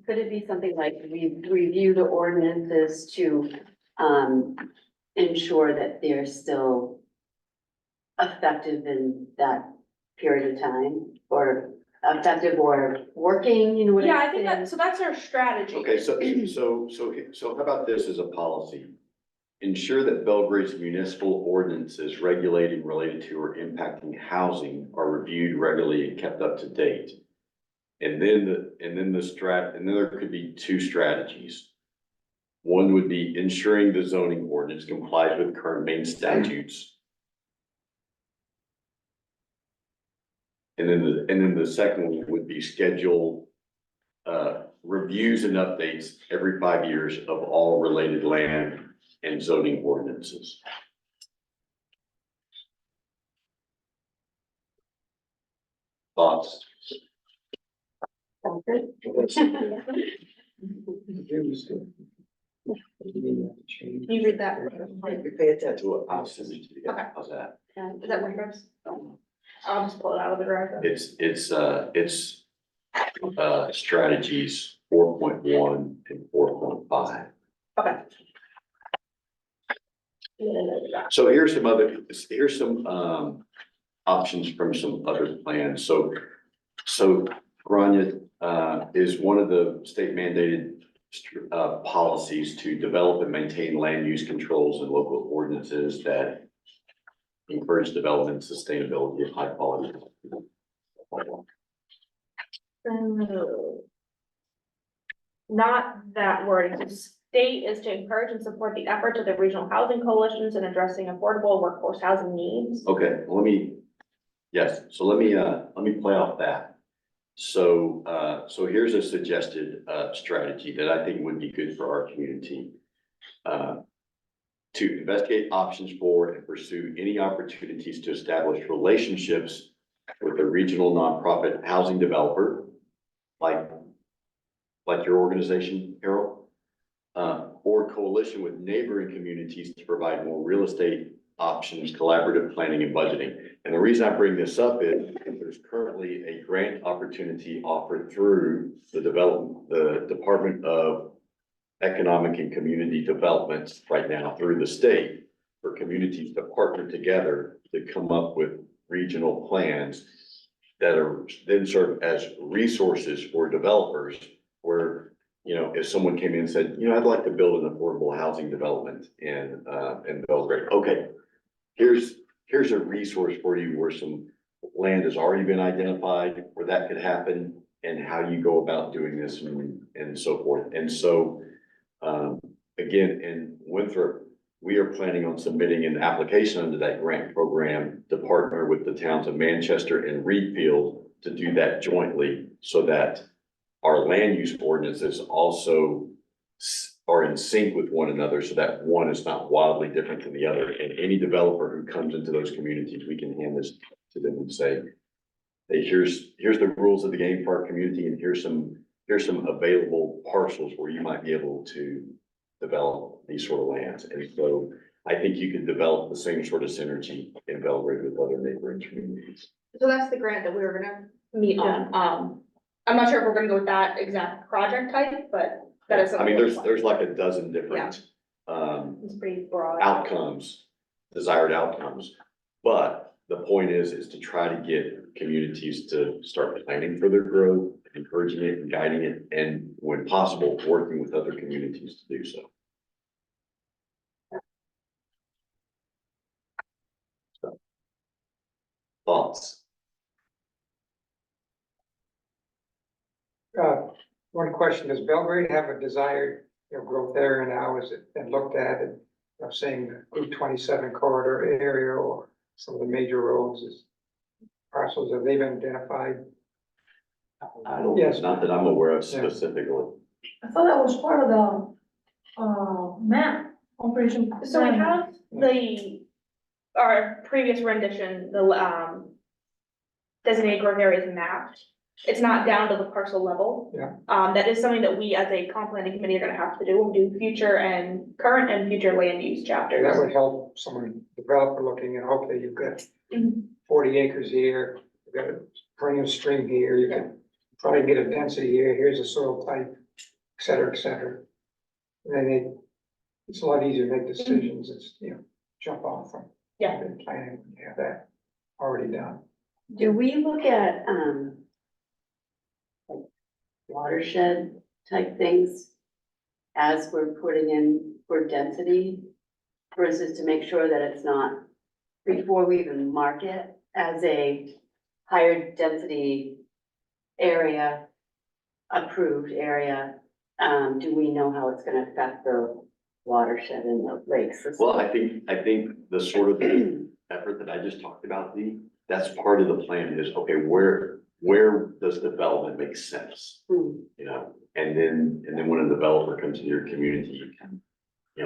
Could it be something like we review the ordinances to, ensure that they're still effective in that period of time? Or effective or working, you know what Yeah, I'm I think saying? so that's our strategy. Okay, so how about this as a policy? Ensure that Belgrade's municipal ordinances regulating related to or impacting housing are reviewed regularly and kept up to date. And then there could be two strategies. One would be ensuring the zoning ordinance complies with current main statutes. And then the second one would be schedule reviews and updates every 5 years of all related land and zoning ordinances. Thoughts? It was good. Can you read that? We pay attention. To it, I'll send it to you. Okay. How's that? Is that what yours? I'll just pull it out of the drive. It's strategies 4.1 and 4.5. Okay. So here's some options from some other plans. So Grania, is one of the state mandated, policies to develop and maintain land use controls and local ordinances that encourage development and sustainability of high quality. Not that wording, the state is to encourage and support the efforts of the regional housing coalitions in addressing affordable workforce housing needs. Okay, let me play off that. So here's a suggested, strategy that I think would be good for our community. To investigate options for and pursue any opportunities to establish relationships with a regional nonprofit housing developer, like your organization, Harold, or coalition with neighboring communities to provide more real estate options, collaborative planning and budgeting. And the reason I bring this up is there's currently a grant opportunity offered through the Department of Economic and Community Development right now through the state for communities to partner together to come up with regional plans that are then serve as resources for developers where, you know, if someone came in and said, you know, I'd like to build an affordable housing development in Belgrade. Okay, here's a resource for you where some land has already been identified where that could happen and how you go about doing this and so forth. And so, again, in Winthrop, we are planning on submitting an application under that grant program to partner with the towns of Manchester and Reedfield to do that jointly so that our land use ordinances also are in sync with one another so that one is not wildly different than the other. And any developer who comes into those communities, we can hand this to them and say, hey, here's the rules of the game for our community and here's some here's some available parcels where you might be able to develop these sort of lands. And so I think you could develop the same sort of synergy in Belgrade with other neighboring communities. So that's the grant that we were gonna meet on. I'm not sure if we're gonna go with that exact project type, but that is I something. mean, we're there's like a dozen different It's pretty broad. outcomes, desired outcomes. But the point is to try to get communities to start planning for their growth, encouraging it and guiding it, and when possible, working with other communities to do so. So, thoughts? One question, does Belgrade have a desired, growth area now? Has it been looked at and, saying the Route 27 corridor area or some of the major roads is parcels, have they been identified? I don't, Yes. not that I'm aware of Yeah. specifically. I thought that was part of the, map, operation. So we plan. have our previous rendition, the designated growth areas mapped. It's not down to the parcel level. Yeah. That is something that we as a comp planning committee are gonna have to do. We'll do future and current and future land use chapters. That would help someone, developer looking at, okay, you've got Mhm. 40 acres here, you've got a perennial stream here, you can probably get a density here, here's a soil type, et cetera, et cetera. And then it's a lot easier to make decisions, it's, jump off from. Yeah. the planning, when you have that already done. Do we look at, like watershed type things as we're putting in for density? Versus to make sure that it's not, before we even mark it as a higher density area, approved area, do we know how it's gonna affect the watershed and the lakes? Well, I think the sort of effort that I just talked about, that's part of the plan is, okay, where does development make sense? Hmm. And then when a developer comes into your community, you can,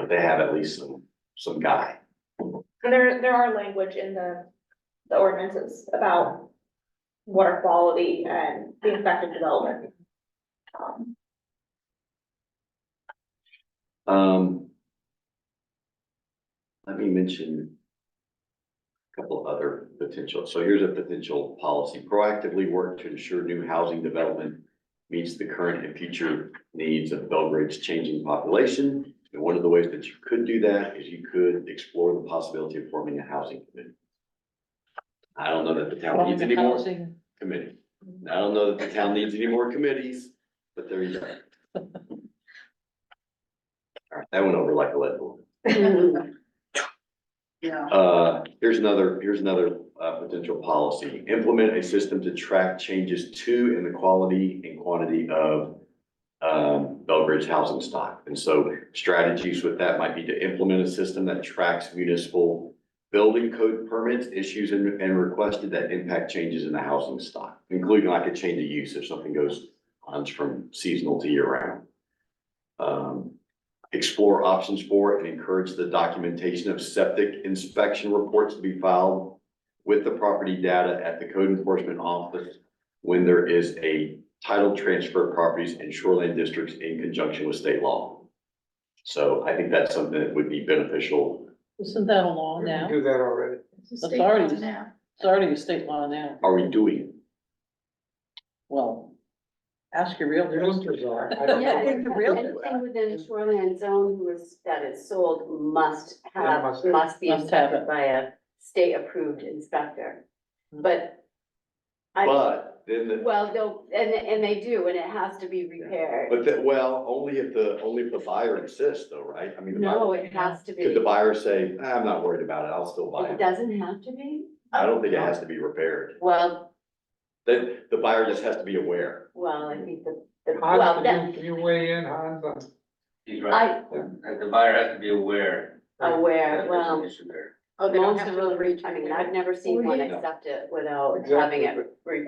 they have at least some guy. And there are language in the ordinances about water quality and the effective development. Let me mention a couple of other potential. So here's a potential policy: proactively work to ensure new housing development meets the current and future needs of Belgrade's changing population. And one of the ways that you could do that is you could explore the possibility of forming a housing committee. I don't know that the town needs any more committee. I don't know that the town needs any more committees, but there you go. All right, that went over like a lead balloon. Here's another potential policy: implement a system to track changes to in the quality and quantity of Belgrade's housing stock. And so strategies with that might be to implement a system that tracks municipal building code permits, issues and requested that impact changes in the housing stock, including like a change of use if something on from seasonal to year round. Explore options for and encourage the documentation of septic inspection reports to be filed with the property data at the code enforcement office when there is a title transfer of properties in shoreline districts in conjunction with state law. So I think that's something that would be beneficial. Isn't that a law We now? can do that already. It's already a state law now. Are we doing it? Well, ask your realtor. Realtors are. I don't Yeah, know. think the real- anything within shoreline zone that is sold must Yeah, have, must must be Must have inspected it. by a state approved inspector. But But then, well, and they do, and it has to be repaired. only if the buyer insists though, right? I mean, the No, buyer- it has to could the be. buyer say, I'm not worried about it, I'll still buy It it? doesn't have to be. I don't think it has to be repaired. Well, Then the buyer just has to be aware. I think well, Hans, that, can you weigh in, Hans, on? He's right, the buyer has to be aware. aware, that there's an well, issue there. most of them, I mean, I've never seen one accept it without having it,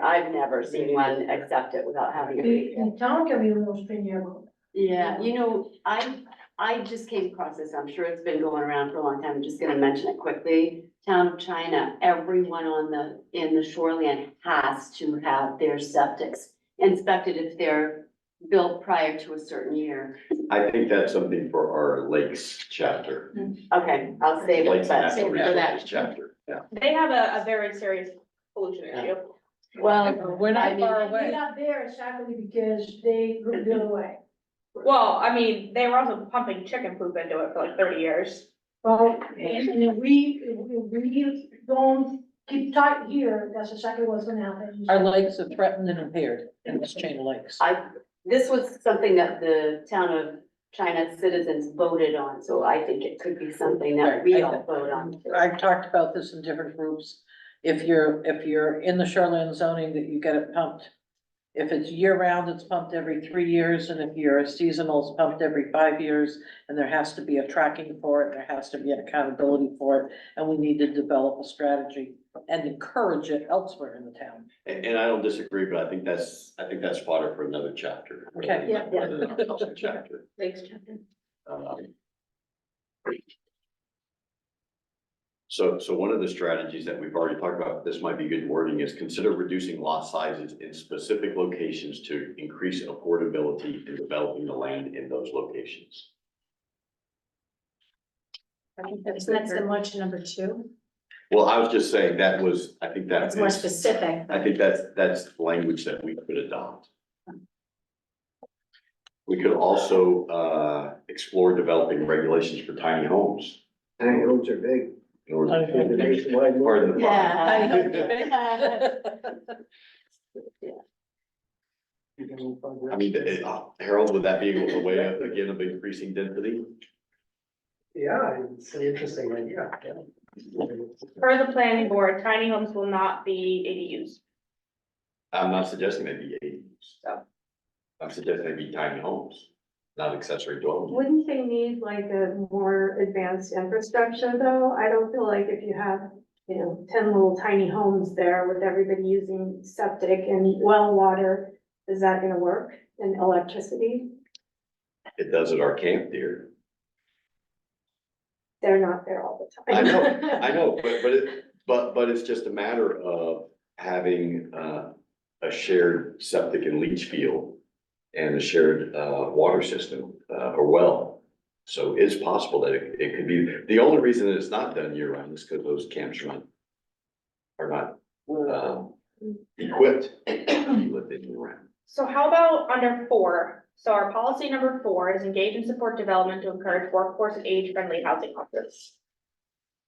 I've never seen one accept it without having it. The town can be more stringent. Yeah, I just came across this, I'm sure it's been going around for a long time, I'm just gonna mention it quickly. Town of China, everyone in the shoreline has to have their septics inspected if they're built prior to a certain year. I think that's something for our lakes chapter. Okay, I'll save it, Lakes and but Natural for that. Resources chapter, yeah. They have a very serious pollution issue. Well, We're I not mean, far They're away. not there exactly because they look the other way. Well, I mean, they were also pumping chicken poop into it for like 30 years. Well, and we don't keep tight here, that's exactly what's gonna happen. Our lakes are threatened and impaired in this chain of lakes. this was something that the town of China citizens voted on, so I think it could be something that we all vote on too. I've talked about this in different groups. If you're in the shoreline zoning, that you get it pumped. If it's year round, it's pumped every 3 years, and if you're seasonal, it's pumped every 5 years. And there has to be a tracking for it, there has to be an accountability for it, and we need to develop a strategy and encourage it elsewhere in the town. And I don't disagree, but I think that's fodder for another chapter. Okay. Rather than our housing chapter. Thanks, Chapter. So one of the strategies that we've already talked about, this might be good wording, is consider reducing lot sizes in specific locations to increase affordability in developing the land in those locations. Isn't that similar to number 2? Well, I was just saying I think that It's more is, specific. I think that's language that we could adopt. We could also, explore developing regulations for tiny homes. Tiny homes are big. In order Tiny homes The are to, nationwide pardon the pun. I mean, Harold, would that be a way of, again, of increasing density? Yeah, it's an interesting idea, yeah. Per the planning board, tiny homes will not be ADUs. I'm not suggesting they be ADUs. I'm suggesting they be tiny homes, not accessory dwelling. Wouldn't they need like a more advanced infrastructure though? I don't feel like if you have, 10 little tiny homes there with everybody using septic and well water, is that gonna work? And electricity? It does at our camp, dear. They're not there all the I time. know, but it's just a matter of having, a shared septic and leach field and a shared, water system, or well. So it's possible that it could be, the only reason that it's not done year round is because those camps are not, equipped to be lived in year round. So how about under 4? So our policy number 4 is engage and support development to encourage workforce and age-friendly housing options.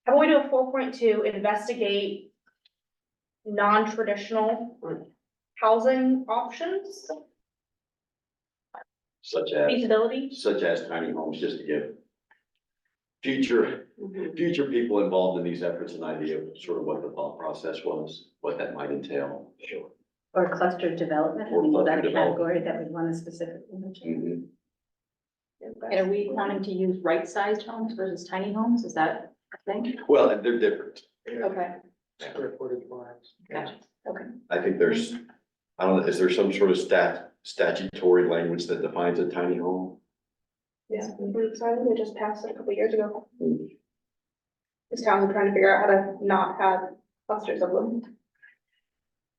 How about we do a 4.2, investigate non-traditional housing options, Such as feasibility? tiny homes, just to give future people involved in these efforts an idea of sort of what the thought process was, what that might entail. Sure. Or cluster development, I Or mean, is that cluster a category that we want to specifically mention? Mhm. And are we wanting to use right-sized homes versus tiny homes, is that a thing? Well, they're different. Okay, Square footage wise. gotcha, okay. I think there's, I don't know, is there some sort of statutory language that defines a tiny home? Yeah, we're excited, they just passed it a couple years ago. This town is trying to figure out how to not have clusters of them.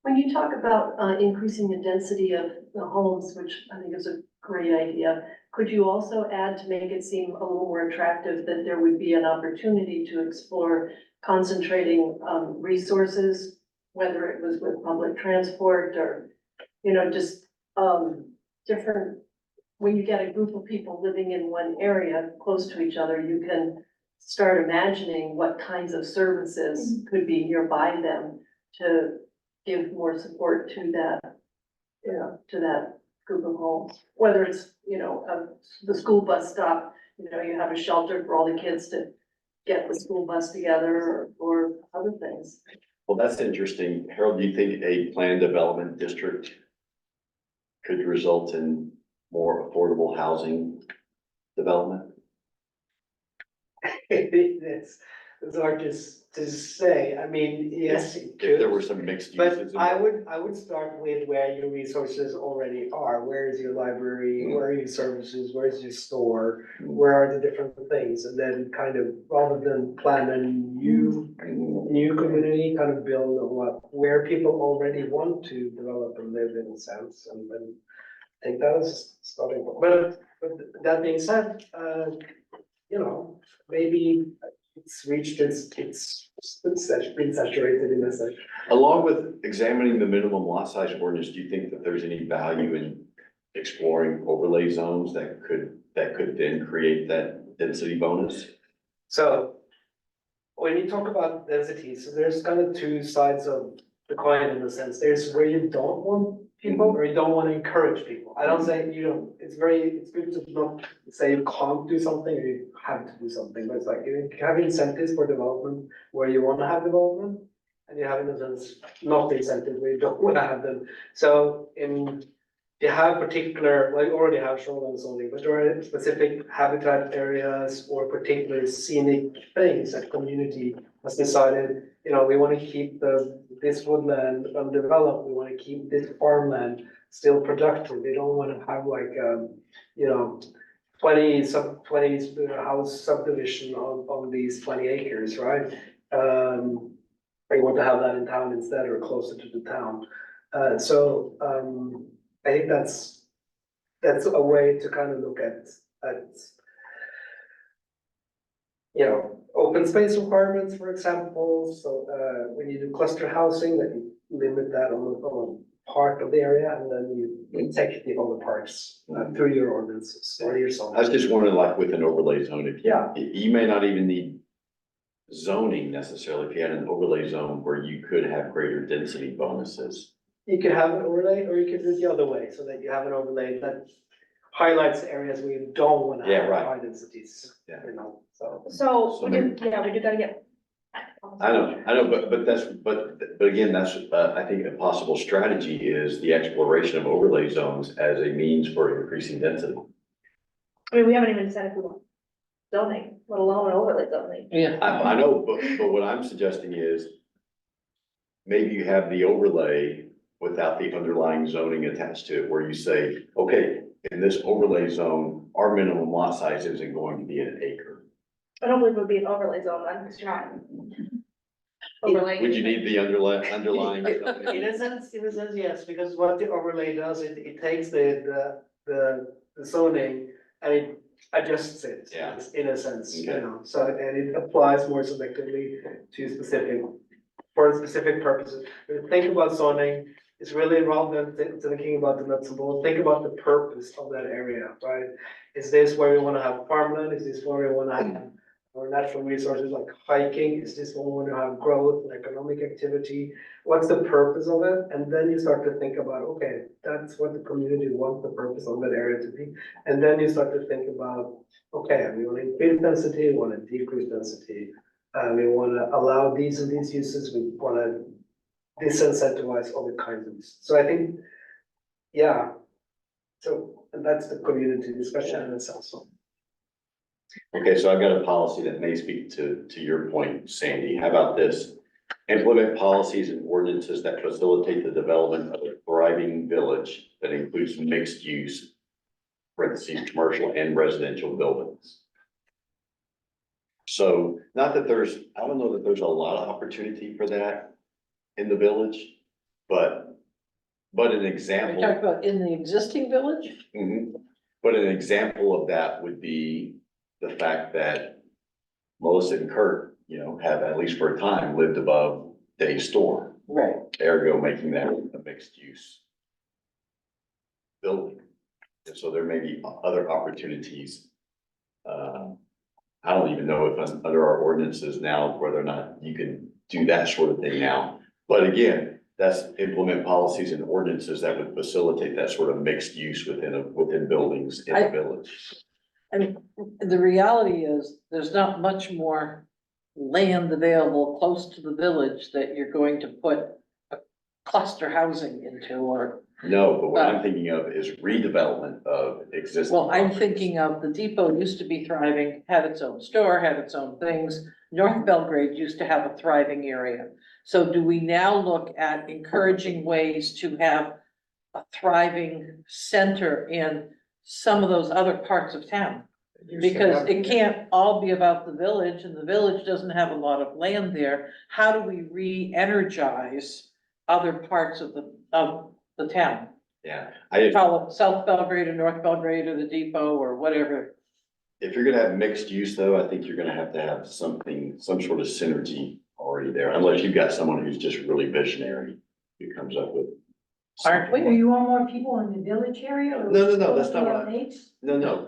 When you talk about increasing the density of the homes, which I think is a great idea, could you also add to make it seem a little more attractive that there would be an opportunity to explore concentrating resources, whether it was with public transport or, just different, when you get a group of people living in one area close to each other, you can start imagining what kinds of services could be nearby them to give more support to that, to that group of homes. Whether it's, the school bus stop, you have a shelter for all the kids to get the school bus together or other things. Well, that's interesting. Harold, do you think a planned development district could result in more affordable housing development? It's hard to say, I mean, yes, it If there could. were some mixed But uses. I would start with where your resources already are. Where is your library? Where are your services? Where's your store? Where are the different things? And then kind of, rather than plan a new community, kind of build on where people already want to develop and live in a sense, and then take that as starting point. But that being said, you know, maybe it's reached it's been saturated in a sense. Along with examining the minimum lot size ordinance, do you think that there's any value in exploring overlay zones that could then create that density bonus? So when you talk about density, so there's kind of two sides of the coin in a sense. There's where you don't want people or you don't want to encourage people. I don't say you don't, it's good to not say you can't do something or you have to do something, but it's like you have incentives for development where you want to have development. And you have in a sense not the incentives where you don't want to have them. So you have particular, like you already have shoreline zoning, but there are specific habitat areas or particular scenic things that community has decided, you know, we want to keep this woodland undeveloped, we want to keep this farmland still productive. They don't want to have like, you know, 20 house subdivision on these 20 acres, right? They want to have that in town instead or closer to the town. I think that's a way to kind of look at, you know, open space requirements, for example. So, when you do cluster housing, then you limit that on part of the area and then you protect the other parts through your ordinances or your zoning. I was just wondering, like with an overlay zone, if you may not even need zoning necessarily, if you had an overlay zone where you could have greater density bonuses. You could have an overlay, or you could do it the other way, so that you have an overlay that highlights areas where you don't want to Yeah, have right. high densities, Yeah. you know, so. So, we do gotta get. I know, but again, that's, I think a possible strategy is the exploration of overlay zones as a means for increasing density. I mean, we haven't even said if we want zoning, let alone an overlay zoning. Yeah. I know, but what I'm suggesting is maybe you have the overlay without the underlying zoning attached to it, where you say, okay, in this overlay zone, our minimum lot size isn't going to be an acre. I don't believe it would be an overlay zone then, because you're not overlaying. Would you need the underlying In zoning? a sense, yes, because what the overlay does, it takes the zoning and it adjusts it. Yeah. In a sense, you Okay. know, so, and it applies more selectively for specific purposes. When you think about zoning, it's really rather than thinking about the nuts and bolts, think about the purpose of that area, right? Is this where we wanna have farmland? Is this where we wanna have our natural resources like hiking? Is this where we wanna have growth and economic activity? What's the purpose of it? And then you start to think about, okay, that's what the community wants the purpose of that area to be. And then you start to think about, okay, we wanna increase density, we wanna decrease density. We wanna allow these and these uses, we wanna disincentivize other kinds of uses. So I think, yeah. So, and that's the community discussion in itself, so. Okay, so I've got a policy that may speak to your point, Sandy. How about this? Implement policies and ordinances that facilitate the development of a thriving village that includes mixed use, parentheses, commercial and residential buildings. So not that I don't know that there's a lot of opportunity for that in the village, but an Are you example. talking about in the existing village? Mhm. But an example of that would be the fact that Melissa and Kurt, you know, have at least for a time lived above Dave's store, Right. ergo making that a mixed use building. And so there may be other opportunities. I don't even know if under our ordinances now, whether or not you can do that sort of thing now. But again, that's implement policies and ordinances that would facilitate that sort of mixed use within buildings in the village. I mean, the reality is, there's not much more land available close to the village that you're going to put a cluster housing into, or, No, but what I'm thinking of is redevelopment of existing. well, I'm properties. thinking of the depot used to be thriving, had its own store, had its own things. North Belgrade used to have a thriving area. So do we now look at encouraging ways to have a thriving center in some of those other parts of town? Because it can't all be about the village, and the village doesn't have a lot of land there. How do we re-energize other parts of the town? Yeah, Call it South Belgrade or North Belgrade or the Depot or whatever. if you're gonna have mixed use though, I think you're gonna have to have something, some sort of synergy already there, unless you've got someone who's just really visionary, who comes up with. Aren't we? Do you want more people in the village area or? No, that's not what I- Lakes? No, no,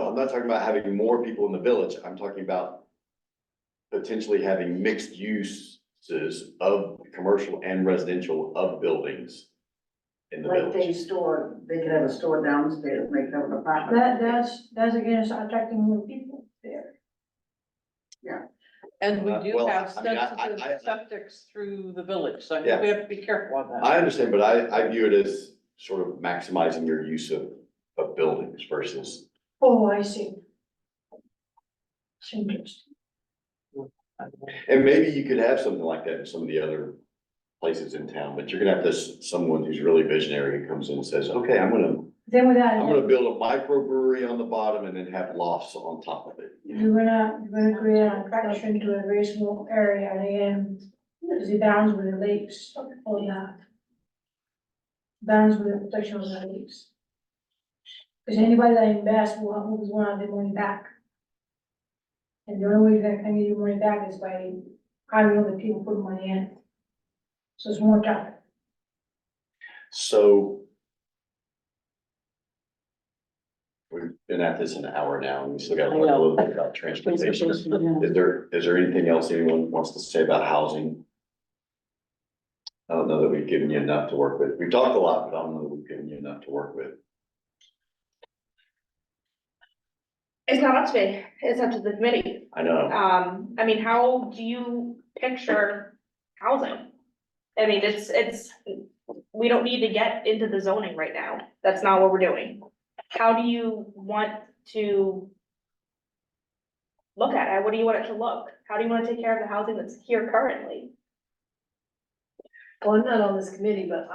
I'm not talking about having more people in the village, I'm talking about potentially having mixed uses of commercial and residential of buildings in the Like they village. store, they could have a store downstairs, make them an apartment. That's against attracting more people there. And we do Well, have I mean, sensitive septics through the village, so I Yeah. think we have to be careful on that. I understand, but I view it as sort of maximizing your use of buildings versus, Oh, I see. It's interesting. and maybe you could have something like that in some of the other places in town, but you're gonna have this, someone who's really visionary who comes in and says, okay, I'm Then with that, gonna build a microbrewery on the bottom and then have lofts on top of it. you're gonna create an attraction to a very small area, and again, is it balance with the lakes or not? Balance with the protection of the lakes. Because anybody that invests will always want their money back. And the only way that can get your money back is by having other people put money in. So it's more tough. So we've been at this an hour now, and we still got to talk a little bit about transportation. Is there anything else anyone wants to say about housing? I don't know that we've given you enough to work with. We've talked a lot, but I don't know that we've given you enough to work with. It's not up to me, it's up to the committee. I know. I mean, how do you picture housing? I mean, it's, we don't need to get into the zoning right now. That's not what we're doing. How do you want to look at it? What do you want it to look? How do you want to take care of the housing that's here currently? Well, I'm not on this committee, but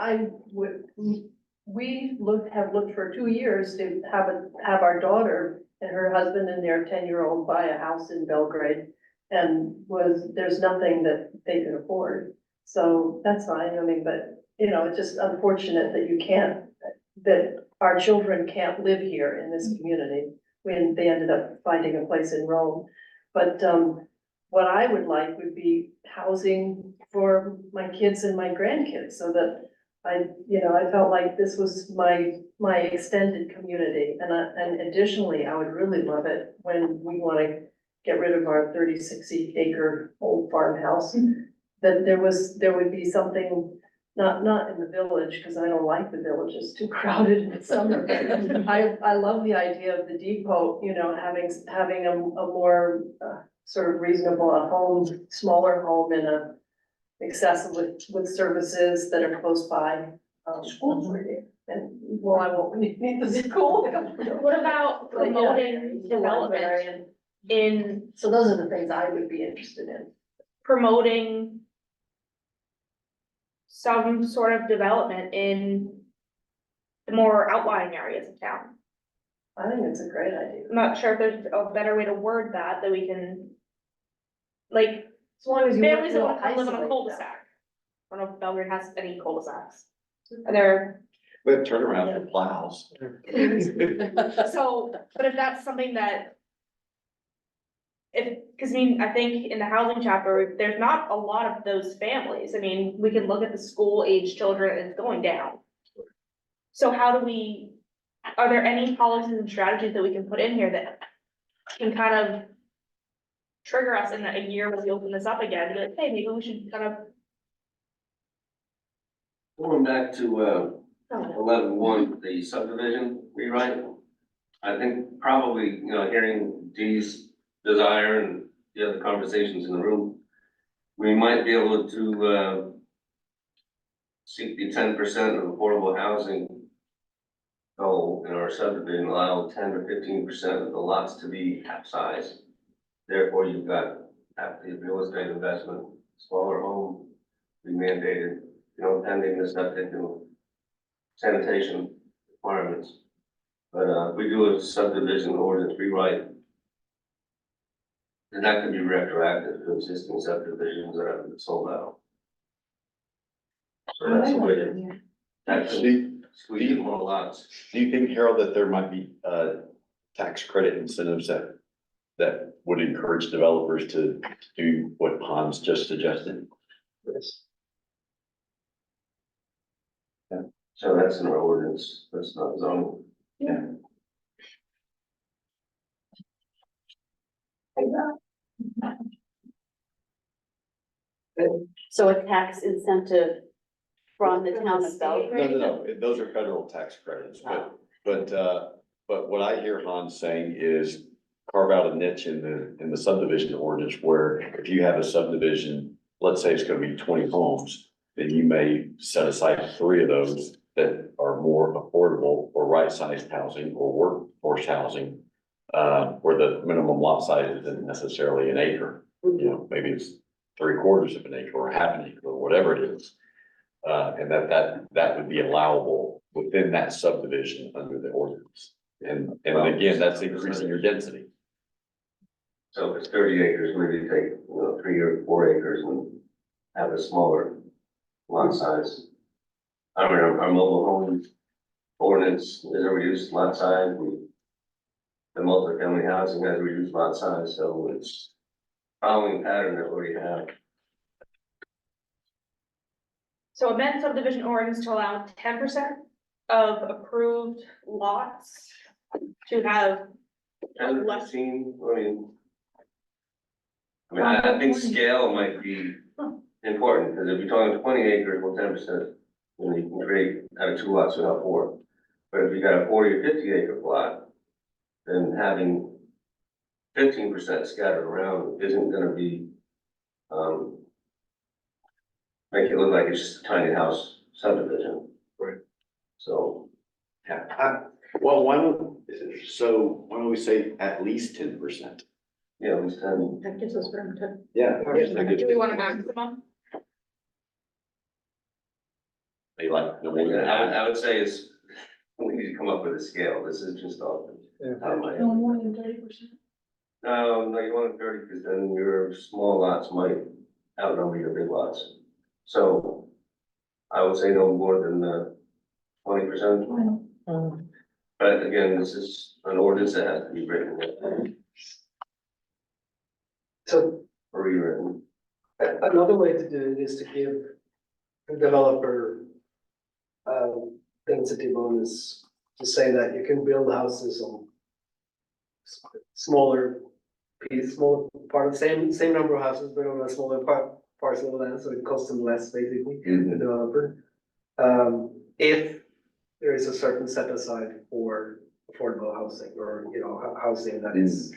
have looked for 2 years to have our daughter and her husband and their 10-year-old buy a house in Belgrade. And there's nothing that they can afford. So that's fine, I mean, but, you know, it's just unfortunate that our children can't live here in this community when they ended up finding a place in Rome. But, what I would like would be housing for my kids and my grandkids, so that I felt like this was my extended community. And additionally, I would really love it when we want to get rid of our 36-acre old farmhouse, that there would be something, not in the village, because I don't like the village, it's too crowded in the summer. I love the idea of the depot, having a more sort of reasonable, home, smaller home in a accessible with services that are close by. Schools right here. And, well, I won't need the school. What about promoting development in So those are the things I would be interested in. promoting some sort of development in the more outlying areas of town? I think it's a great idea. I'm not sure if there's a better way to word that we can, like, As long as you. families that want to don't live in a isolate cul-de-sac. I don't know if Belgrade has any cul-de-sacs. Are there, We have turnaround for plows. so, but if that's something that cause I mean, I think in the housing chapter, there's not a lot of those families. I mean, we can look at the school age children and it's going down. So how do are there any policies and strategies that we can put in here that can kind of trigger us in a year when we open this up again, be like, hey, maybe we should kind of. Going back to 11.1, the subdivision rewrite. I think probably, hearing Dee's desire and the other conversations in the room, we might be able to seek the 10% of affordable housing goal in our subdivision, allow 10 or 15% of the lots to be half size. Therefore, you've got half the real estate investment, smaller home, be mandated, pending the septic and sanitation requirements. But if we do a subdivision ordinance rewrite, then that could be retroactive to existing subdivisions that have been sold out. So that's a way to, squeeze in more lots. Do you think, Harold, that there might be, tax credit incentives that would encourage developers to do what Hans just suggested? Yes. So that's in our ordinance, that's not zoning. So a tax incentive from the town of Belgrade? No, those are federal tax credits, but what I hear Hans saying is carve out a niche in the subdivision ordinance where if you have a subdivision, let's say it's gonna be 20 homes, then you may set aside 3 of those that are more affordable or right-sized housing or workforce housing, where the minimum lot size isn't necessarily an acre. You know, maybe it's 3/4 of an acre or half an acre or whatever it is. And that would be allowable within that subdivision under the ordinance. And again, that's increasing your density. So if it's 30 acres, maybe take, 3 or 4 acres and have a smaller lot size. I don't know, our mobile home ordinance is a reduced lot size. The multifamily housing has a reduced lot size, so it's following a pattern that we already have. So amend subdivision ordinance to allow 10% of approved lots to have And less. 15, I think scale might be important, because if you're talking 20 acres, well, 10%, you can create out of 2 lots without 4. But if you got a 40 or 50 acre plot, then having 15% scattered around isn't gonna be, make it look like it's just a tiny house subdivision. Right. So, Yeah, well, why don't we say at least 10%? yeah, at least 10. That gives us room to. Yeah. Do we want a maximum? They like no more than I half. would say it's, we need to come up with a scale, this is just off. Out of my head. No more than 30%. No, you want 30, because then your small lots might outnumber your big lots. So I would say no more than 20%. But again, this is an ordinance that has to be written So or rewritten. another way to do it is to give the developer density bonus to say that you can build houses on smaller small part of same number of houses, but on a smaller parcel of land, so it costs them less basically, the developer. If there is a certain set aside for affordable housing or, housing that is,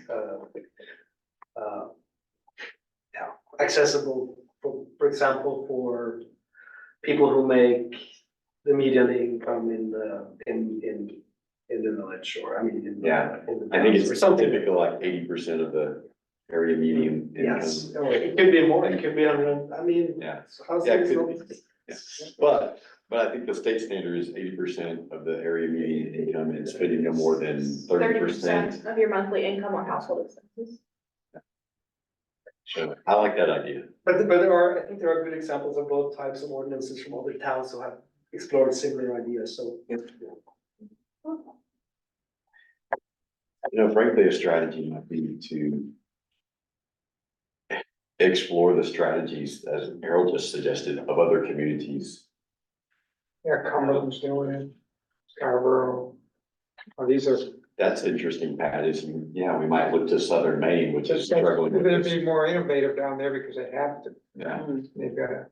accessible, for example, for people who make the median income in the village, or in the. Yeah, in the I think towns or it's something. typical, like 80% of the area median income. Yes, or it could be more, it could be 100, Yeah. housing Yeah, it is could not. be. Yeah. But I think the state standard is 80% of the area median income and spending no more than 30%. Of your monthly income on household expenses. So I like that idea. But I think there are good examples of both types of ordinances from other towns who have explored similar ideas, so. Frankly, a strategy might be to explore the strategies, as Harold just suggested, of other communities. Yeah, Cumberland's doing it, Scarborough. These are, That's interesting, Pat, we might look to Southern Maine, which is struggling with they'd this. be more innovative down there because they have to. Yeah, They've got to,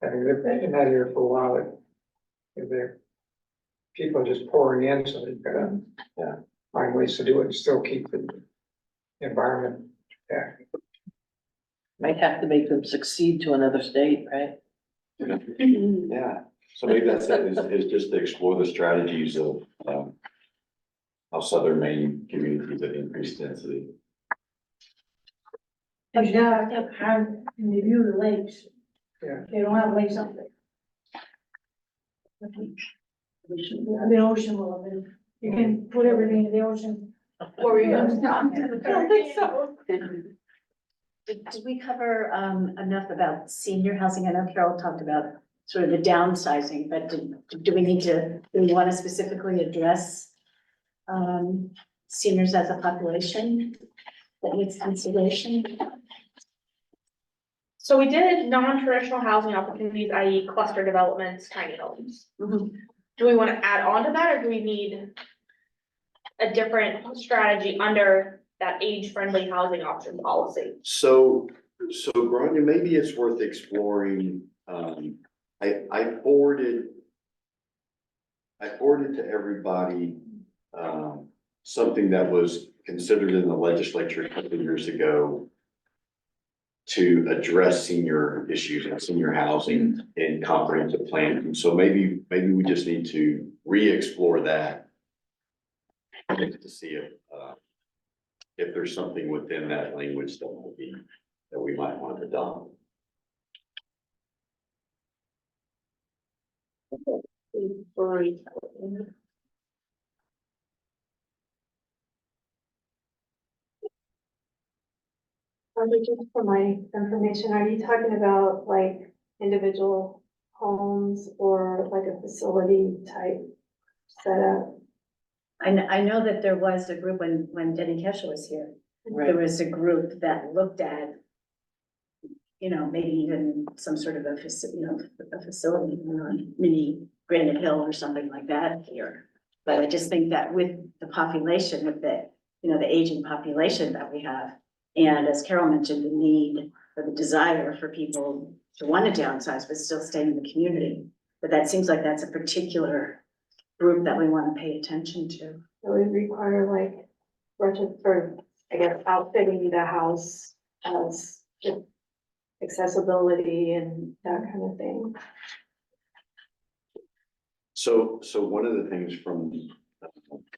having lived in that area for a while, they're, people are just pouring in, so they've got to. Yeah. Find ways to do it and still keep the environment. Yeah. Might have to make them succeed to another state, right? yeah. So maybe that's it, is just to explore the strategies of, how Southern Maine communities have increased density. But now I have in the view the lakes. Yeah. They don't have lakes up there. The ocean will, you can put everything in the ocean. What were you gonna say? I don't think so. Did we cover enough about senior housing? I know Carol talked about sort of the downsizing, but do we need to, do we want to specifically address seniors as a population that needs consideration? So we did non-traditional housing opportunities, i.e. cluster developments, tiny homes. Do we want to add on to that, or do we need a different strategy under that age-friendly housing option policy? So Grania, maybe it's worth exploring, I forwarded to everybody, something that was considered in the legislature a couple of years ago to address senior issues and senior housing in comprehensive plan. And so maybe we just need to re-explore that to see if there's something within that language that we might want to adopt. Just for my information, are you talking about like individual homes or like a facility type setup? I know that there was a group when Denny Kesha was here, there was a group that looked at, maybe even some sort of a facility, mini Granite Hill or something like that here. But I just think that with the population, with the aging population that we have, and as Carol mentioned, the need or the desire for people to want to downsize but still stay in the community, but that seems like that's a particular group that we want to pay attention to. It would require like, for, I guess, outfitting the house as accessibility and that kind of thing. So one of the things from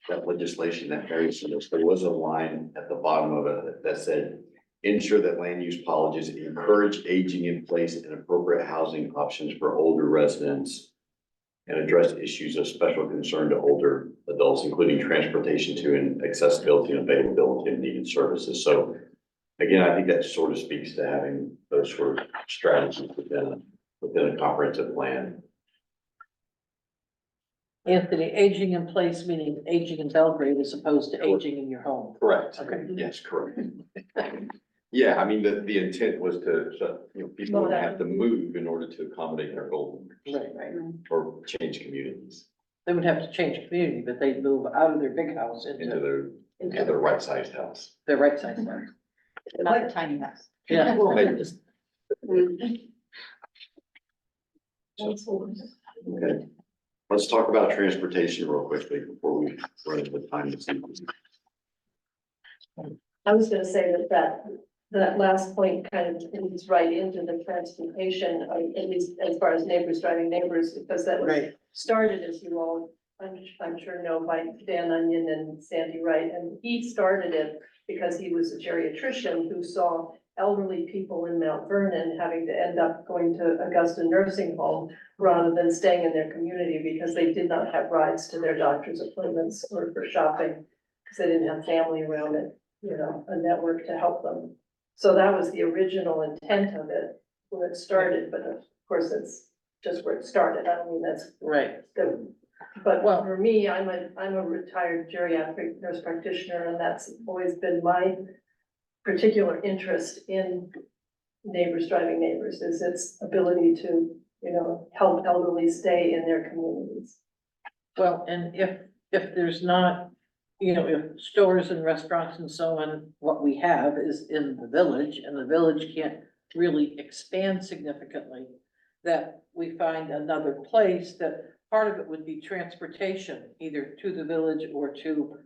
that legislation that carries this, there was a line at the bottom of it that said, ensure that land use policies encourage aging in place and appropriate housing options for older residents and address issues of special concern to older adults, including transportation to and accessibility and availability of needed services. So again, I think that sort of speaks to having those sort of strategies within a comprehensive plan. Anthony, aging in place, meaning aging in Belgrade as opposed to aging in your home. Correct. Okay. Yes, correct. Yeah, I mean, the intent was so people don't have to move in order to accommodate their goals. Right. Or change communities They would have to change community, but they'd move out of their big house into their right-sized house. their right size house. Like a tiny house. Yeah. Okay, let's talk about transportation real quickly before we run into time this evening. I was gonna say that last point kind of leads right into the transportation, at least as far as neighbors driving neighbors, because that was Right. started, as you all, I'm sure know, by Dan Onion and Sandy Wright, and he started it because he was a geriatrician who saw elderly people in Mount Vernon having to end up going to Augusta Nursing Home rather than staying in their community because they did not have rides to their doctor's appointments or for shopping, because they didn't have family around it, a network to help them. So that was the original intent of it when it started, but of course, it's just where it started. I don't mean that's Right. good. But Well- for me, I'm a retired geriatric nurse practitioner, and that's always been my particular interest in neighbors driving neighbors, is its ability to, help elderly stay in their communities. Well, and if there's not, if stores and restaurants and so on, what we have is in the village and the village can't really expand significantly, that we find another place that part of it would be transportation, either to the village or to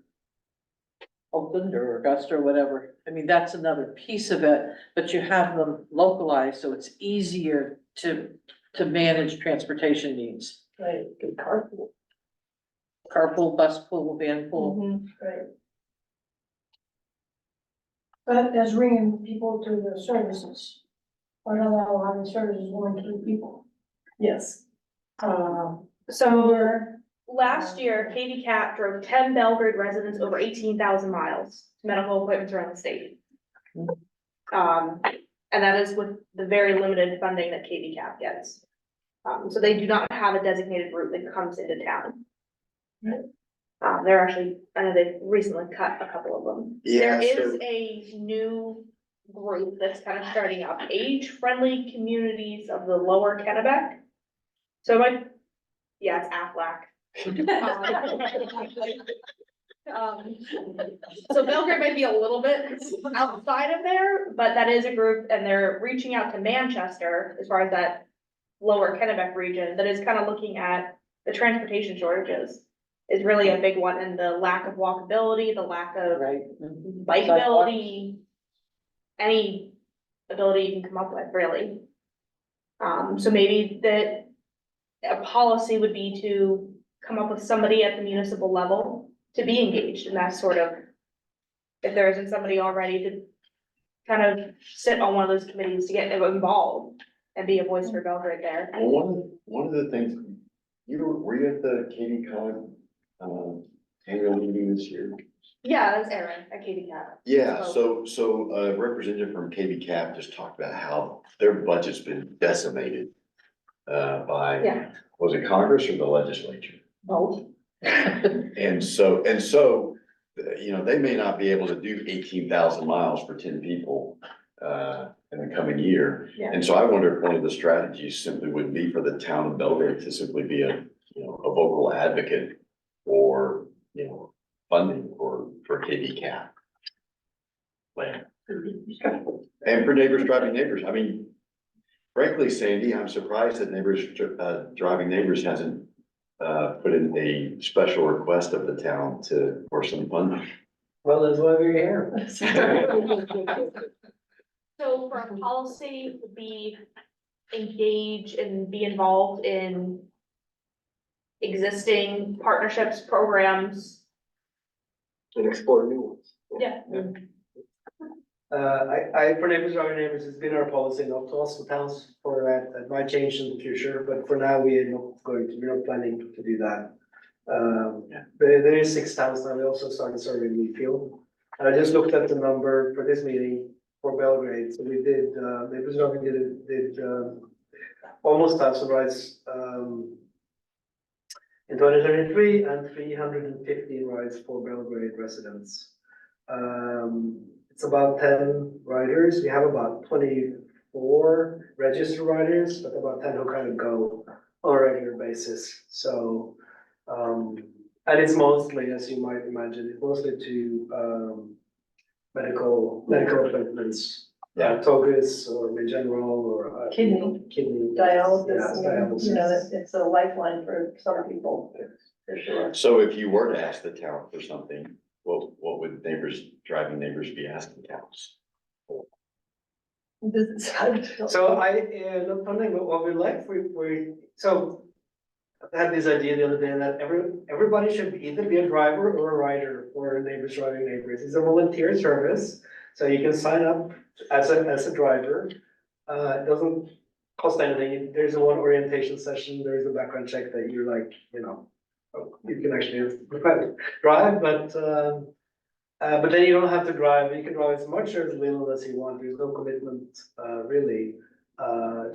Oakland or Augusta or whatever. I mean, that's another piece of it, but you have them localized, so it's easier to manage transportation needs. Right, good carpool. Carpool, bus pool, van pool. Right. But that's bringing people to the services. Or not allowing services going to people. Yes. So last year, Katie Cap drove 10 Belgrade residents over 18,000 miles to medical appointments around the state. And that is with the very limited funding that Katie Cap gets. So they do not have a designated route that comes into town. They're actually, I know they've recently cut a couple of them. There Yeah, is so- a new group that's kind of starting up, age-friendly communities of the lower Kennebec. So yeah, it's Aflac. So Belgrade might be a little bit outside of there, but that is a group and they're reaching out to Manchester as far as that lower Kennebec region that is kind of looking at the transportation shortages is really a big one and the lack of walkability, the lack of Right. bikeability, any ability you can come up with, really. So maybe that a policy would be to come up with somebody at the municipal level to be engaged in that sort of, if there isn't somebody already to kind of sit on one of those committees to get involved and be a voice for Belgrade there. Well, one of the things, were you at the Katie Cog, annual meeting this year? Yeah, that's Aaron at Katie Cat. Yeah, so a representative from KB Cap just talked about how their budget's been decimated. By, Yeah. was it Congress or the legislature? Both. And so, you know, they may not be able to do 18,000 miles for 10 people, in the coming year. Yeah. And so I wonder if one of the strategies simply would be for the town of Belgrade to simply be a vocal advocate for, funding for KB Cap. Land. And for neighbors driving neighbors. I mean, frankly, Sandy, I'm surprised that driving neighbors hasn't put in a special request of the town for some funding. Well, that's why we're here. So for a policy, be engage and be involved in existing partnerships, programs. And explore new ones. Yeah. For neighbors, driving neighbors, it's been our policy not to ask the towns for that. That might change in the future, but for now, we're not planning to do that. There is 6 towns now. We also started serving Leafield. And I just looked at the number for this meeting for Belgrade. So we did, neighbors driving did almost 1,000 rides, in 2023 and 315 rides for Belgrade residents. It's about 10 riders. We have about 24 registered riders, but about 10 who kind of go on a regular basis. So, and it's mostly, as you might imagine, it's mostly to medical appointments. Yeah. Togus or Regeneral or. Kidney. Kidney. Dialysis, Yeah, dialysis. it's a lifeline for some people, for sure. So if you were to ask the town for something, what would driving neighbors be asking towns? So not funding, but what we like, so I had this idea the other day that everybody should either be a driver or a rider for Neighbors Driving Neighbors. It's a volunteer service, so you can sign up as a driver. It doesn't cost anything. There's a one orientation session, there's a background check that you're like, you can actually drive, but then you don't have to drive. You can drive as much or as little as you want. There's no commitment, really,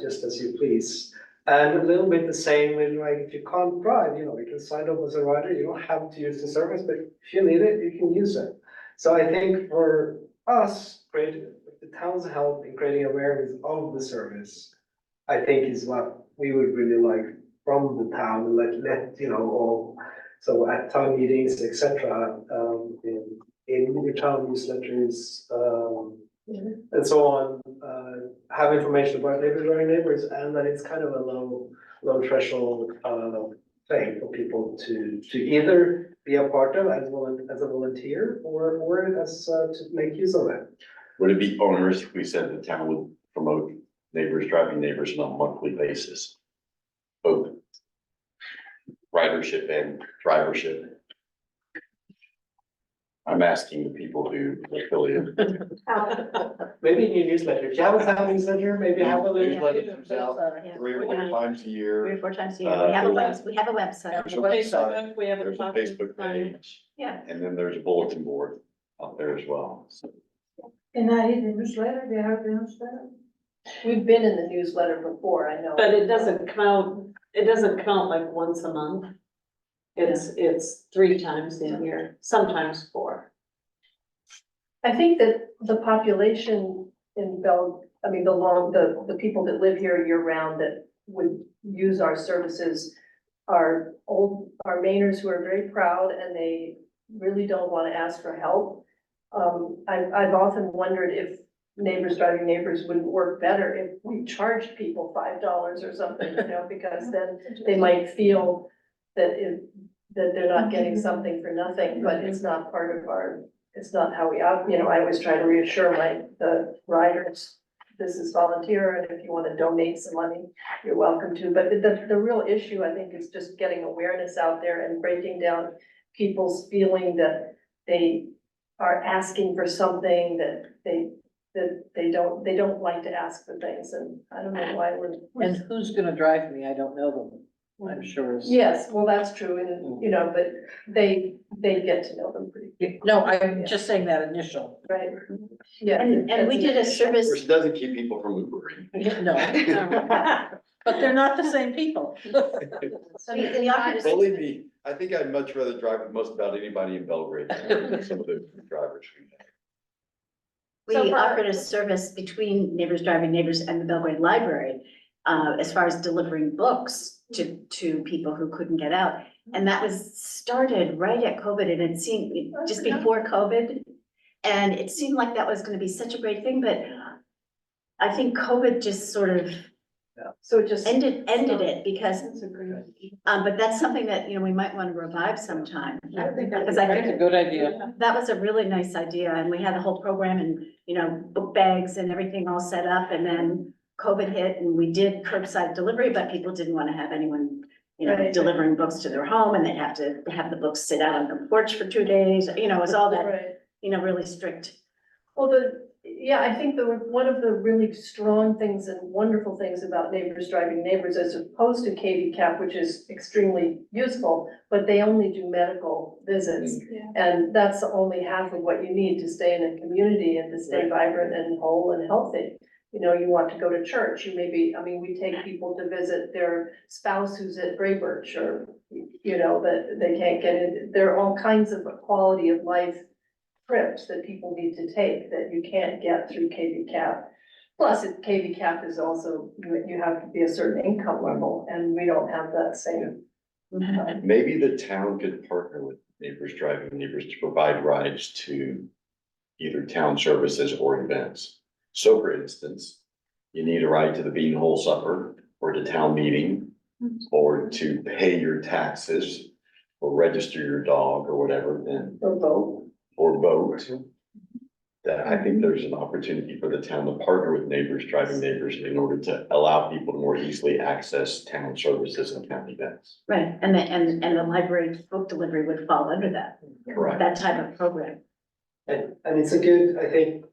just as you please. And a little bit the same with like, if you can't drive, you can sign up as a rider. You don't have to use the service, but if you need it, you can use it. So I think for us, the town's help in creating awareness of the service, I think is what we would really like from the town, all, so at town meetings, etc., in your town newsletters, and so on, have information about neighbors driving neighbors, and that it's kind of a low threshold thing for people to either be a part of as a volunteer or as to make use of it. Would it be onerous if we said the town would promote neighbors driving neighbors on a monthly basis? Both ridership and drivership. I'm asking the people who affiliate. Maybe in your newsletter, if you have a town newsletter, maybe have a Newsletter little. comes out 3 or 4 times a year. 3 or 4 times a year. We have a website. We have a website, we have a. There's a Facebook page. Yeah. And then there's a bulletin board out there as well. So And I read the newsletter, they have the newsletter. We've been in the newsletter before, I know. But it doesn't count like once a month. It's 3 times in year, sometimes 4. I think that the population in the people that live here year round that would use our services are Mainers who are very proud and they really don't want to ask for help. I've often wondered if Neighbors Driving Neighbors wouldn't work better if we charged people $5 or something, because then they might feel that they're not getting something for nothing, but it's not part of it's not how we I always try to reassure the riders, this is volunteer, and if you want to donate some money, you're welcome to. But the real issue, I think, is just getting awareness out there and breaking down people's feeling that they are asking for something that they don't like to ask for things, and I don't know why we're. And who's gonna drive me? I don't know them, I'm sure. Yes, well, that's true, and, but they get to know them pretty. No, I'm just saying that initial. Right, yeah. And we did a service. Which doesn't keep people from Ubering. No, but they're not the same people. We offered Believe me, I think I'd much rather drive with most about anybody in Belgrade than some of the drivers we have. We offered a service between Neighbors Driving Neighbors and the Belgrade Library, as far as delivering books to people who couldn't get out. And that was started right at COVID, and it seemed just before COVID. And it seemed like that was gonna be such a great thing, but I think COVID just sort of So it just. ended it because, but that's something that, we might want to revive sometime. Because I That's a think good idea. that was a really nice idea, and we had the whole program and, book bags and everything all set up, and then COVID hit and we did curbside delivery, but people didn't want to have anyone, Right. delivering books to their home, and they'd have to have the books sit out on the porch for 2 days, it was all that, Right. really strict. Well, I think one of the really strong things and wonderful things about Neighbors Driving Neighbors, as opposed to KV Cap, which is extremely useful, but they only do medical visits. And that's only half of what you need to stay in a community and to stay vibrant and whole and healthy. You want to go to church, we take people to visit their spouse who's at Braybirch, or, that they can't get in. There are all kinds of quality of life trips that people need to take that you can't get through KV Cap. Plus, KV Cap is also, you have to be a certain income level, and we don't have that same. Maybe the town could partner with Neighbors Driving Neighbors to provide rides to either town services or events. So for instance, you need a ride to the Beanhole Supper or to town meeting, or to pay your taxes or register your dog or whatever, then. Or vote. That I think there's an opportunity for the town to partner with Neighbors Driving Neighbors in order to allow people to more easily access town services and town events. Right, and the library book delivery would fall under that, Correct. that type of program. And it's a good, I think,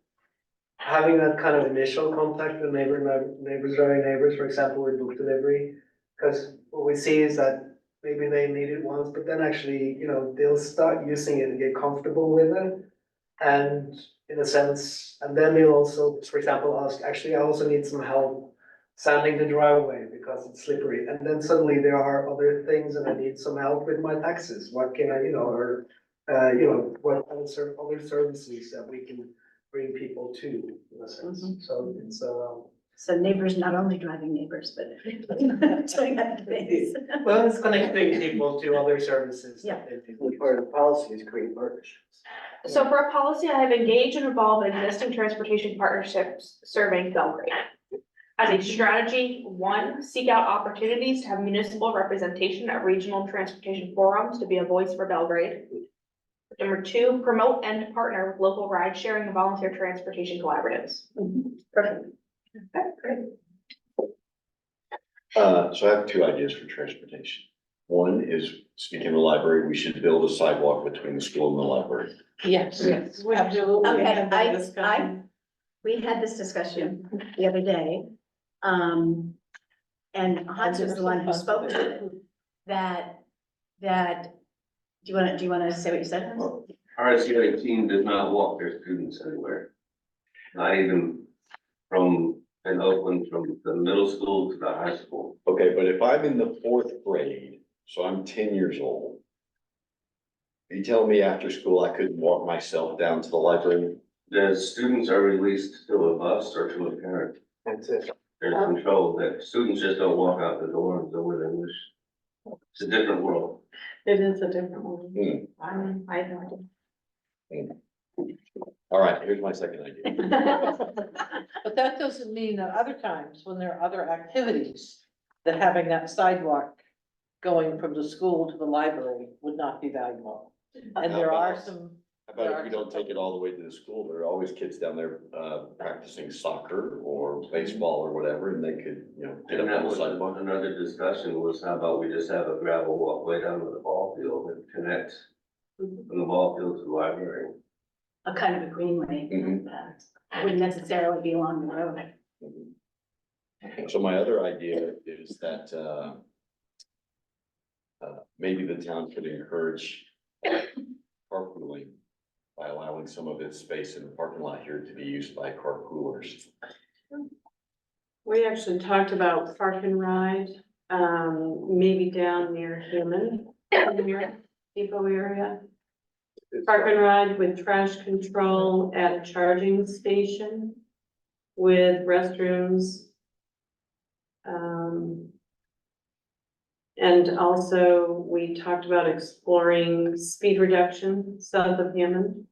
having that kind of initial contact with Neighbors Driving Neighbors, for example, with book delivery. Because what we see is that maybe they need it once, but then actually, they'll start using it and get comfortable with it. And in a sense, and then they'll also, for example, ask, actually, I also need some help sanding the driveway because it's slippery. And then suddenly there are other things and I need some help with my taxes. What can I, what other services that we can bring people to, in a sense. So it's, So Neighbors not only driving neighbors, but doing other things. well, it's connecting people to other services. Yeah. Part of the policy is create partnerships. So for a policy, I have engaged and involved in existing transportation partnerships serving Belgrade. As a strategy, 1, seek out opportunities to have municipal representation at regional transportation forums to be a voice for Belgrade. Number 2, promote and partner with local ride sharing and volunteer transportation collaboratives. Perfect. Okay, great. So I have 2 ideas for transportation. One is, speaking of the library, we should build a sidewalk between the school and the library. Yes, We absolutely. Okay, had that discussion. we had this discussion the other day. And Hans was the one who spoke to it, that, do you wanna say what you said, Hans? RSU 18 does not walk their students anywhere. Not even from in Oakland from the middle school to the high school. Okay, but if I'm in the 4th grade, so I'm 10 years old. You tell me after school I couldn't walk myself down to the library? The students are released to a bus or to a parent. That's it. There's control that students just don't walk out the door and go where they wish. It's a different world. It is a different one. Hmm. I have no idea. All right, here's my second idea. But that doesn't mean that other times, when there are other activities, that having that sidewalk going from the school to the library would not be valuable. And there are some, How about if we don't take it all the way to the school? There are always kids down there, practicing soccer or baseball or whatever, and they could, get And up that on the was sidewalk. another discussion was how about we just have a gravel walkway down to the ball field and connect from the ball field to the library. A kind of a greenway, Mhm. wouldn't necessarily be along the road. So my other idea is that, maybe the town could encourage carpooling by allowing some of its space in the parking lot here to be used by carpoolers. We actually talked about park and ride, maybe down near Human, near Depot area. Park and ride with trash control at a charging station with restrooms. And also, we talked about exploring speed reduction south of Hammond.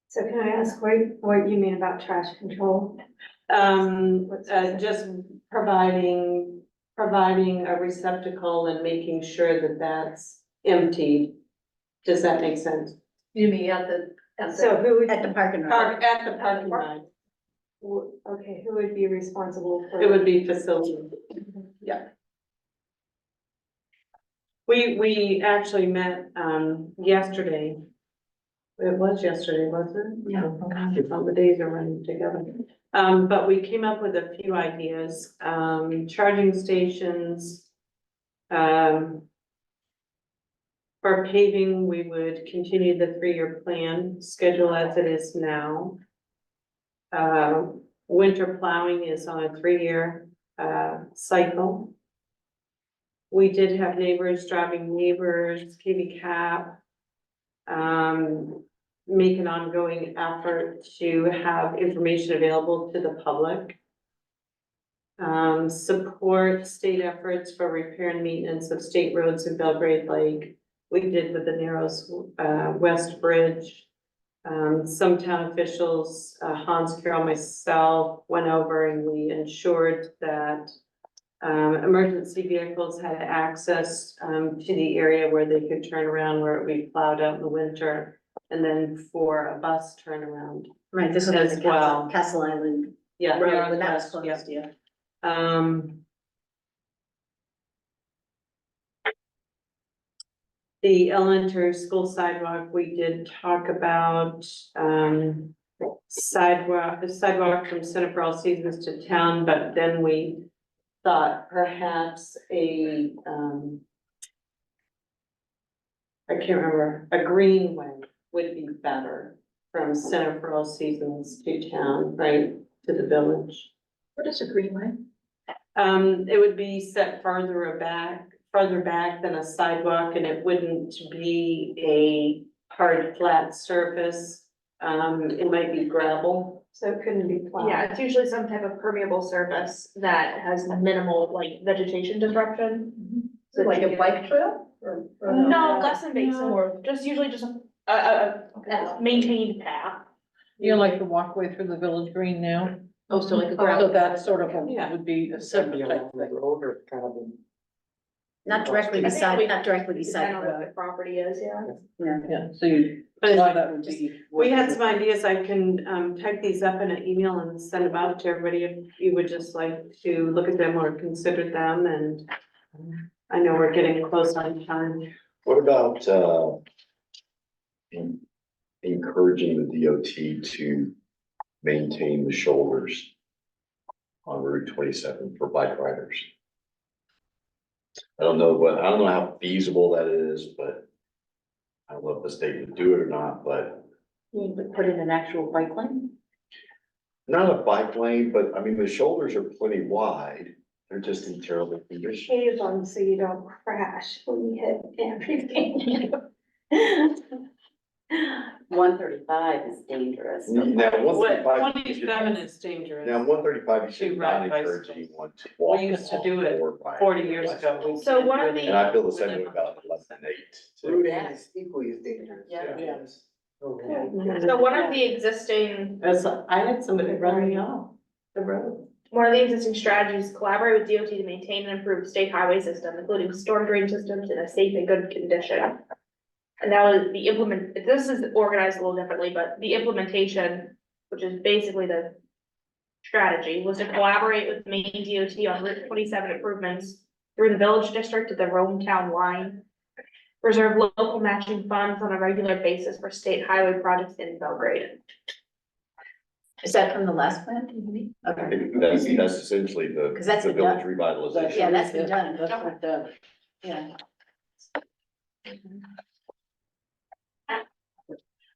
So can I ask what you mean about trash control? Just providing a receptacle and making sure that that's emptied. Does that make sense? You mean So who would, At the park and ride. At the parking lot, okay, who would be responsible for? it would be facility. Yeah. We actually met, yesterday. It was yesterday, wasn't it? Yeah. All the days are running together. But we came up with a few ideas, charging stations. For paving, we would continue the 3-year plan schedule as it is now. Winter plowing is on a 3-year, cycle. We did have neighbors driving neighbors, KB Cap. Make an ongoing effort to have information available to the public. Support state efforts for repair and maintenance of state roads in Belgrade Lake. We did with the Narrows, West Bridge. Some town officials, Hans Carroll, myself, went over and we ensured that emergency vehicles had access, to the area where they could turn around where it would be plowed out in the winter. And then for a bus turnaround. Right, this is As the well. Castle Island Yeah. Road, when that was Northwest, yeah. closed, yeah. The elementary school sidewalk, we did talk about, sidewalk from Center for All Seasons to town, but then we thought perhaps I can't remember, a greenway would be better from Center for All Seasons to town, right, to the village. What is a greenway? It would be set farther back than a sidewalk, and it wouldn't be a hard, flat surface. It might be gravel. So it couldn't be plowed. Yeah, it's usually some type of permeable surface that has minimal like vegetation disruption. Is it like a bike trail or? No, less invasive, More. just usually just a maintained path. like the walkway through the village green now. Oh, so like a So gravel. that sort of Yeah. would be a That'd separate be type along the thing. road or kind of Not directly I think beside, we- not directly beside Depending the on what road. the property is, yeah. Yeah. Yeah, so you, But a it's- lot of that would be. We had some ideas. I can, type these up in an email and send them out to everybody if you would just like to look at them or consider them, and I know we're getting close on time. What about, encouraging the DOT to maintain the shoulders on Route 27 for bike riders? I don't know how feasible that is, but I don't know if the state would do it or not, but You would put in an actual bike lane? Not a bike lane, but I mean, the shoulders are plenty wide. They're just in terrible condition. Shades on so you don't crash when you hit everything. 135 is dangerous. Now, What, 135. twenty-seven is dangerous. Now, 135, you should To not ride encourage bicycles. anyone to walk. We used to do it or ride 40 years ago. bicycle. So one of And I feel the same way about 11 and 8. too. Route eight is equally as dangerous. Yeah. Yes. So one of the existing, I had somebody run me off the road. one of the existing strategies, is collaborate with DOT to maintain and improve state highway system, including storm drain systems in a safe and good condition. And that was this is organized a little differently, but the implementation, which is basically the strategy, was to collaborate with Maine DOT on Route 27 improvements through the village district to the Rome town line. Reserve local matching funds on a regular basis for state highway projects in Belgrade. Is that from the last plan? Okay. That's essentially the 'Cause that's the been village done. revitalization. Yeah, that's been done. That's been done. Yeah.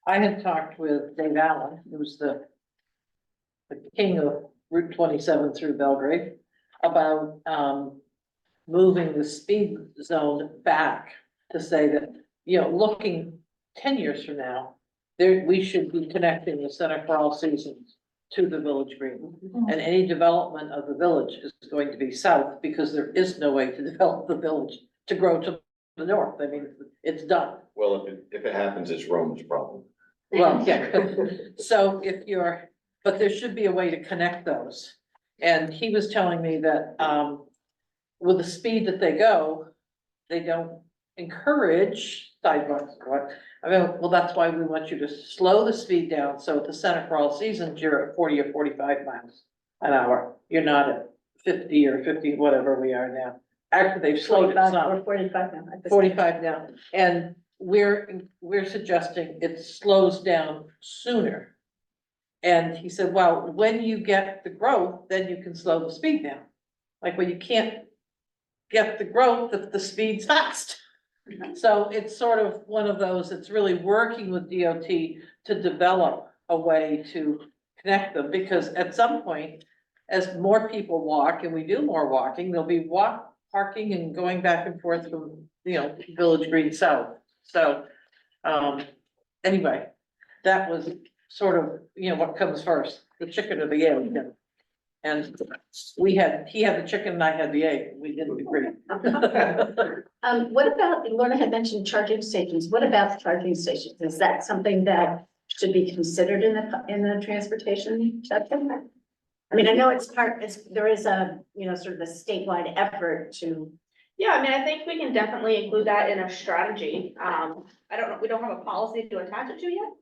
I had talked with Dave Allen, who's the king of Route 27 through Belgrade, about, moving the speed zone back to say that, you know, looking 10 years from now, we should be connecting the Center for All Seasons to the Village Green. And any development of the village is going to be south because there is no way to develop the village to grow to the north. I mean, it's done. Well, if it happens, it's Rome's problem. Well, yeah, so but there should be a way to connect those. And he was telling me that, with the speed that they go, they don't encourage sidewalks. I mean, well, that's why we want you to slow the speed down, so at the Center for All Seasons, you're at 40 or 45 miles an hour. You're not at 50 or 50, whatever we are now. Actually, they've slowed it 45 some. or 45 now. at this 45 now, and we're suggesting it slows down sooner. And he said, well, when you get the growth, then you can slow the speed down. Like, well, you can't get the growth if the speed's fast. So it's sort of one of those, it's really working with DOT to develop a way to connect them, because at some point, as more people walk and we do more walking, there'll be parking and going back and forth from, Village Green South. So, anyway, that was sort of, what comes first, the chicken or the egg. And he had the chicken and I had the egg. We didn't agree. What about, Lorna had mentioned charging stations. What about charging stations? Is that something that should be considered in the transportation chapter? I mean, I know there is a, sort of a statewide effort to. Yeah, I mean, I think we can definitely include that in a strategy. I don't know, we don't have a policy to attach it to yet.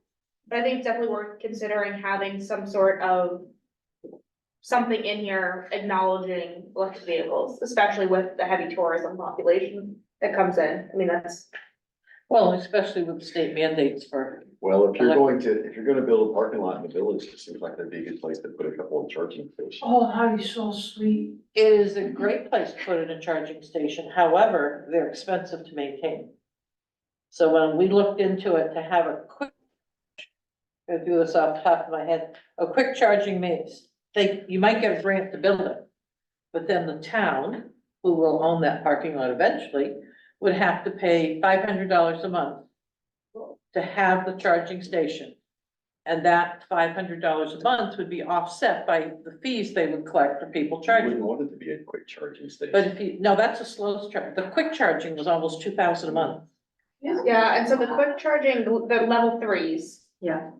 But I think it's definitely worth considering having some sort of something in here acknowledging electric vehicles, especially with the heavy tourism population that comes in. I mean, that's. Well, especially with state mandates for. Well, if you're gonna build a parking lot in the village, it seems like that'd be a good place to put a couple of charging stations. Oh, how you so sweet. It is a great place to put in a charging station, however, they're expensive to maintain. So when we looked into it to have a quick, I'm gonna do this off the top of my head, a quick charging means, you might get a grant to build it. But then the town, who will own that parking lot eventually, would have to pay $500 a month to have the charging station. And that $500 a month would be offset by the fees they would collect for people I charging. wouldn't want it to be a quick charging station. But no, that's a slow charge. The quick charging was almost 2,000 a month. Yeah, and so the quick charging, the level 3s. Yeah.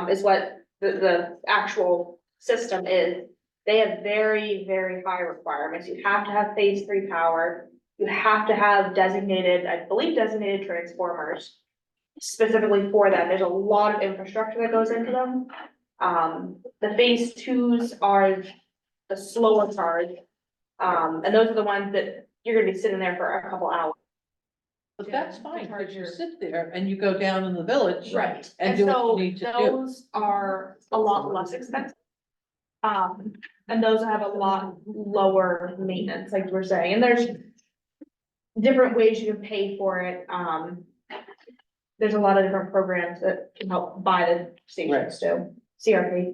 Is what the actual system is. They have very, very high requirements. You have to have phase 3 power. You have to have designated transformers specifically for that. There's a lot of infrastructure that goes into them. The phase 2s are the slower charge. And those are the ones that you're gonna be sitting there for a couple hours. But that's fine, because you sit there and you go down in the village. Right. And And do what so you need to do. those are a lot less expensive. And those have a lot lower maintenance, like you were saying, and there's different ways you can pay for it. There's a lot of different programs that can help buy the stations too, CRP.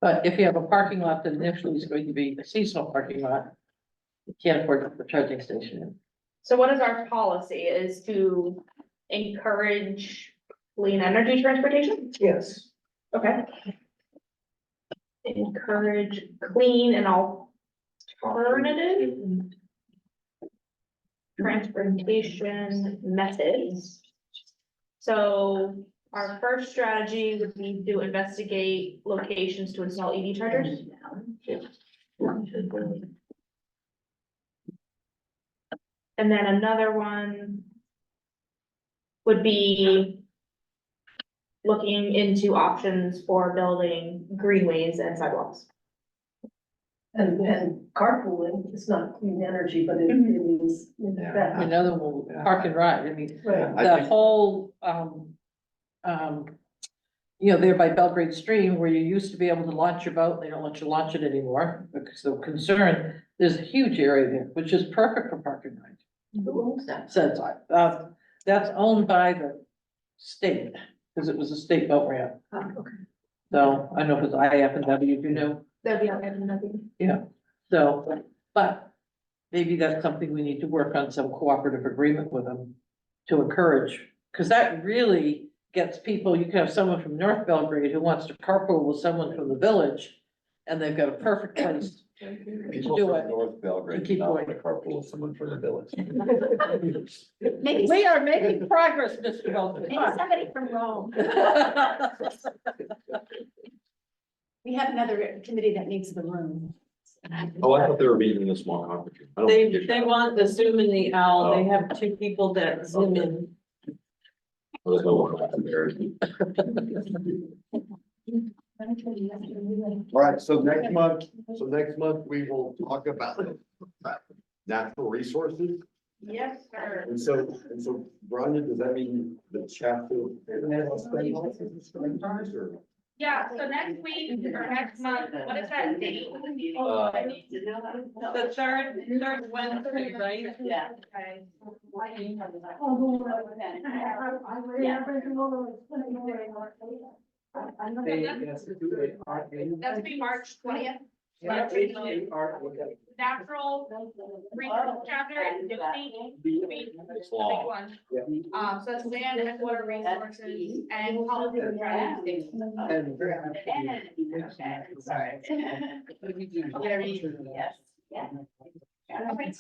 But if you have a parking lot that initially is going to be a seasonal parking lot, you can't afford to put a charging station in. So what is our policy is to encourage clean energy transportation? Yes. Okay. Encourage clean and alternative transportation methods. So our first strategy would be to investigate locations to install EV chargers. And then another one would be looking into options for building greenways and sidewalks. And carpooling, it's not clean energy, but it is, in fact, Another one, park and ride, I mean, right. I the think- whole, there by Belgrade Stream where you used to be able to launch your boat, they don't let you launch it anymore because of concern. There's a huge area there, which is perfect for park and ride. Who owns that? So, that's owned by the state, because it was a state boat ramp. Okay. So I don't know if it's IF&W, do you know? That'd be nothing. Yeah, so, but maybe that's something we need to work on some cooperative agreement with them to encourage, because that really gets people, you can have someone from North Belgrade who wants to carpool with someone from the village, and they've got a perfect place. People Do from it. North Belgrade Keep do not going. want to carpool with someone from the village. Maybe, We are making progress, Mr. Belgrade. maybe somebody from Rome. We have another committee that needs the room. Oh, I thought they were meeting in a small conference room. I don't think They want the Zoom and the owl. They have two people that Zoom in. There's no one out there. All right, so next month, we will talk about natural resources. Yes, sir. And so, Brian, does that mean the chapter? Or- Yeah, so next week or next month, what is that date? The third Wednesday, right? Yeah. Okay. That's be March 20th. Natural resource chapter and big one. So it's land and water resources and policy and strategies. Sorry. Yes. Okay,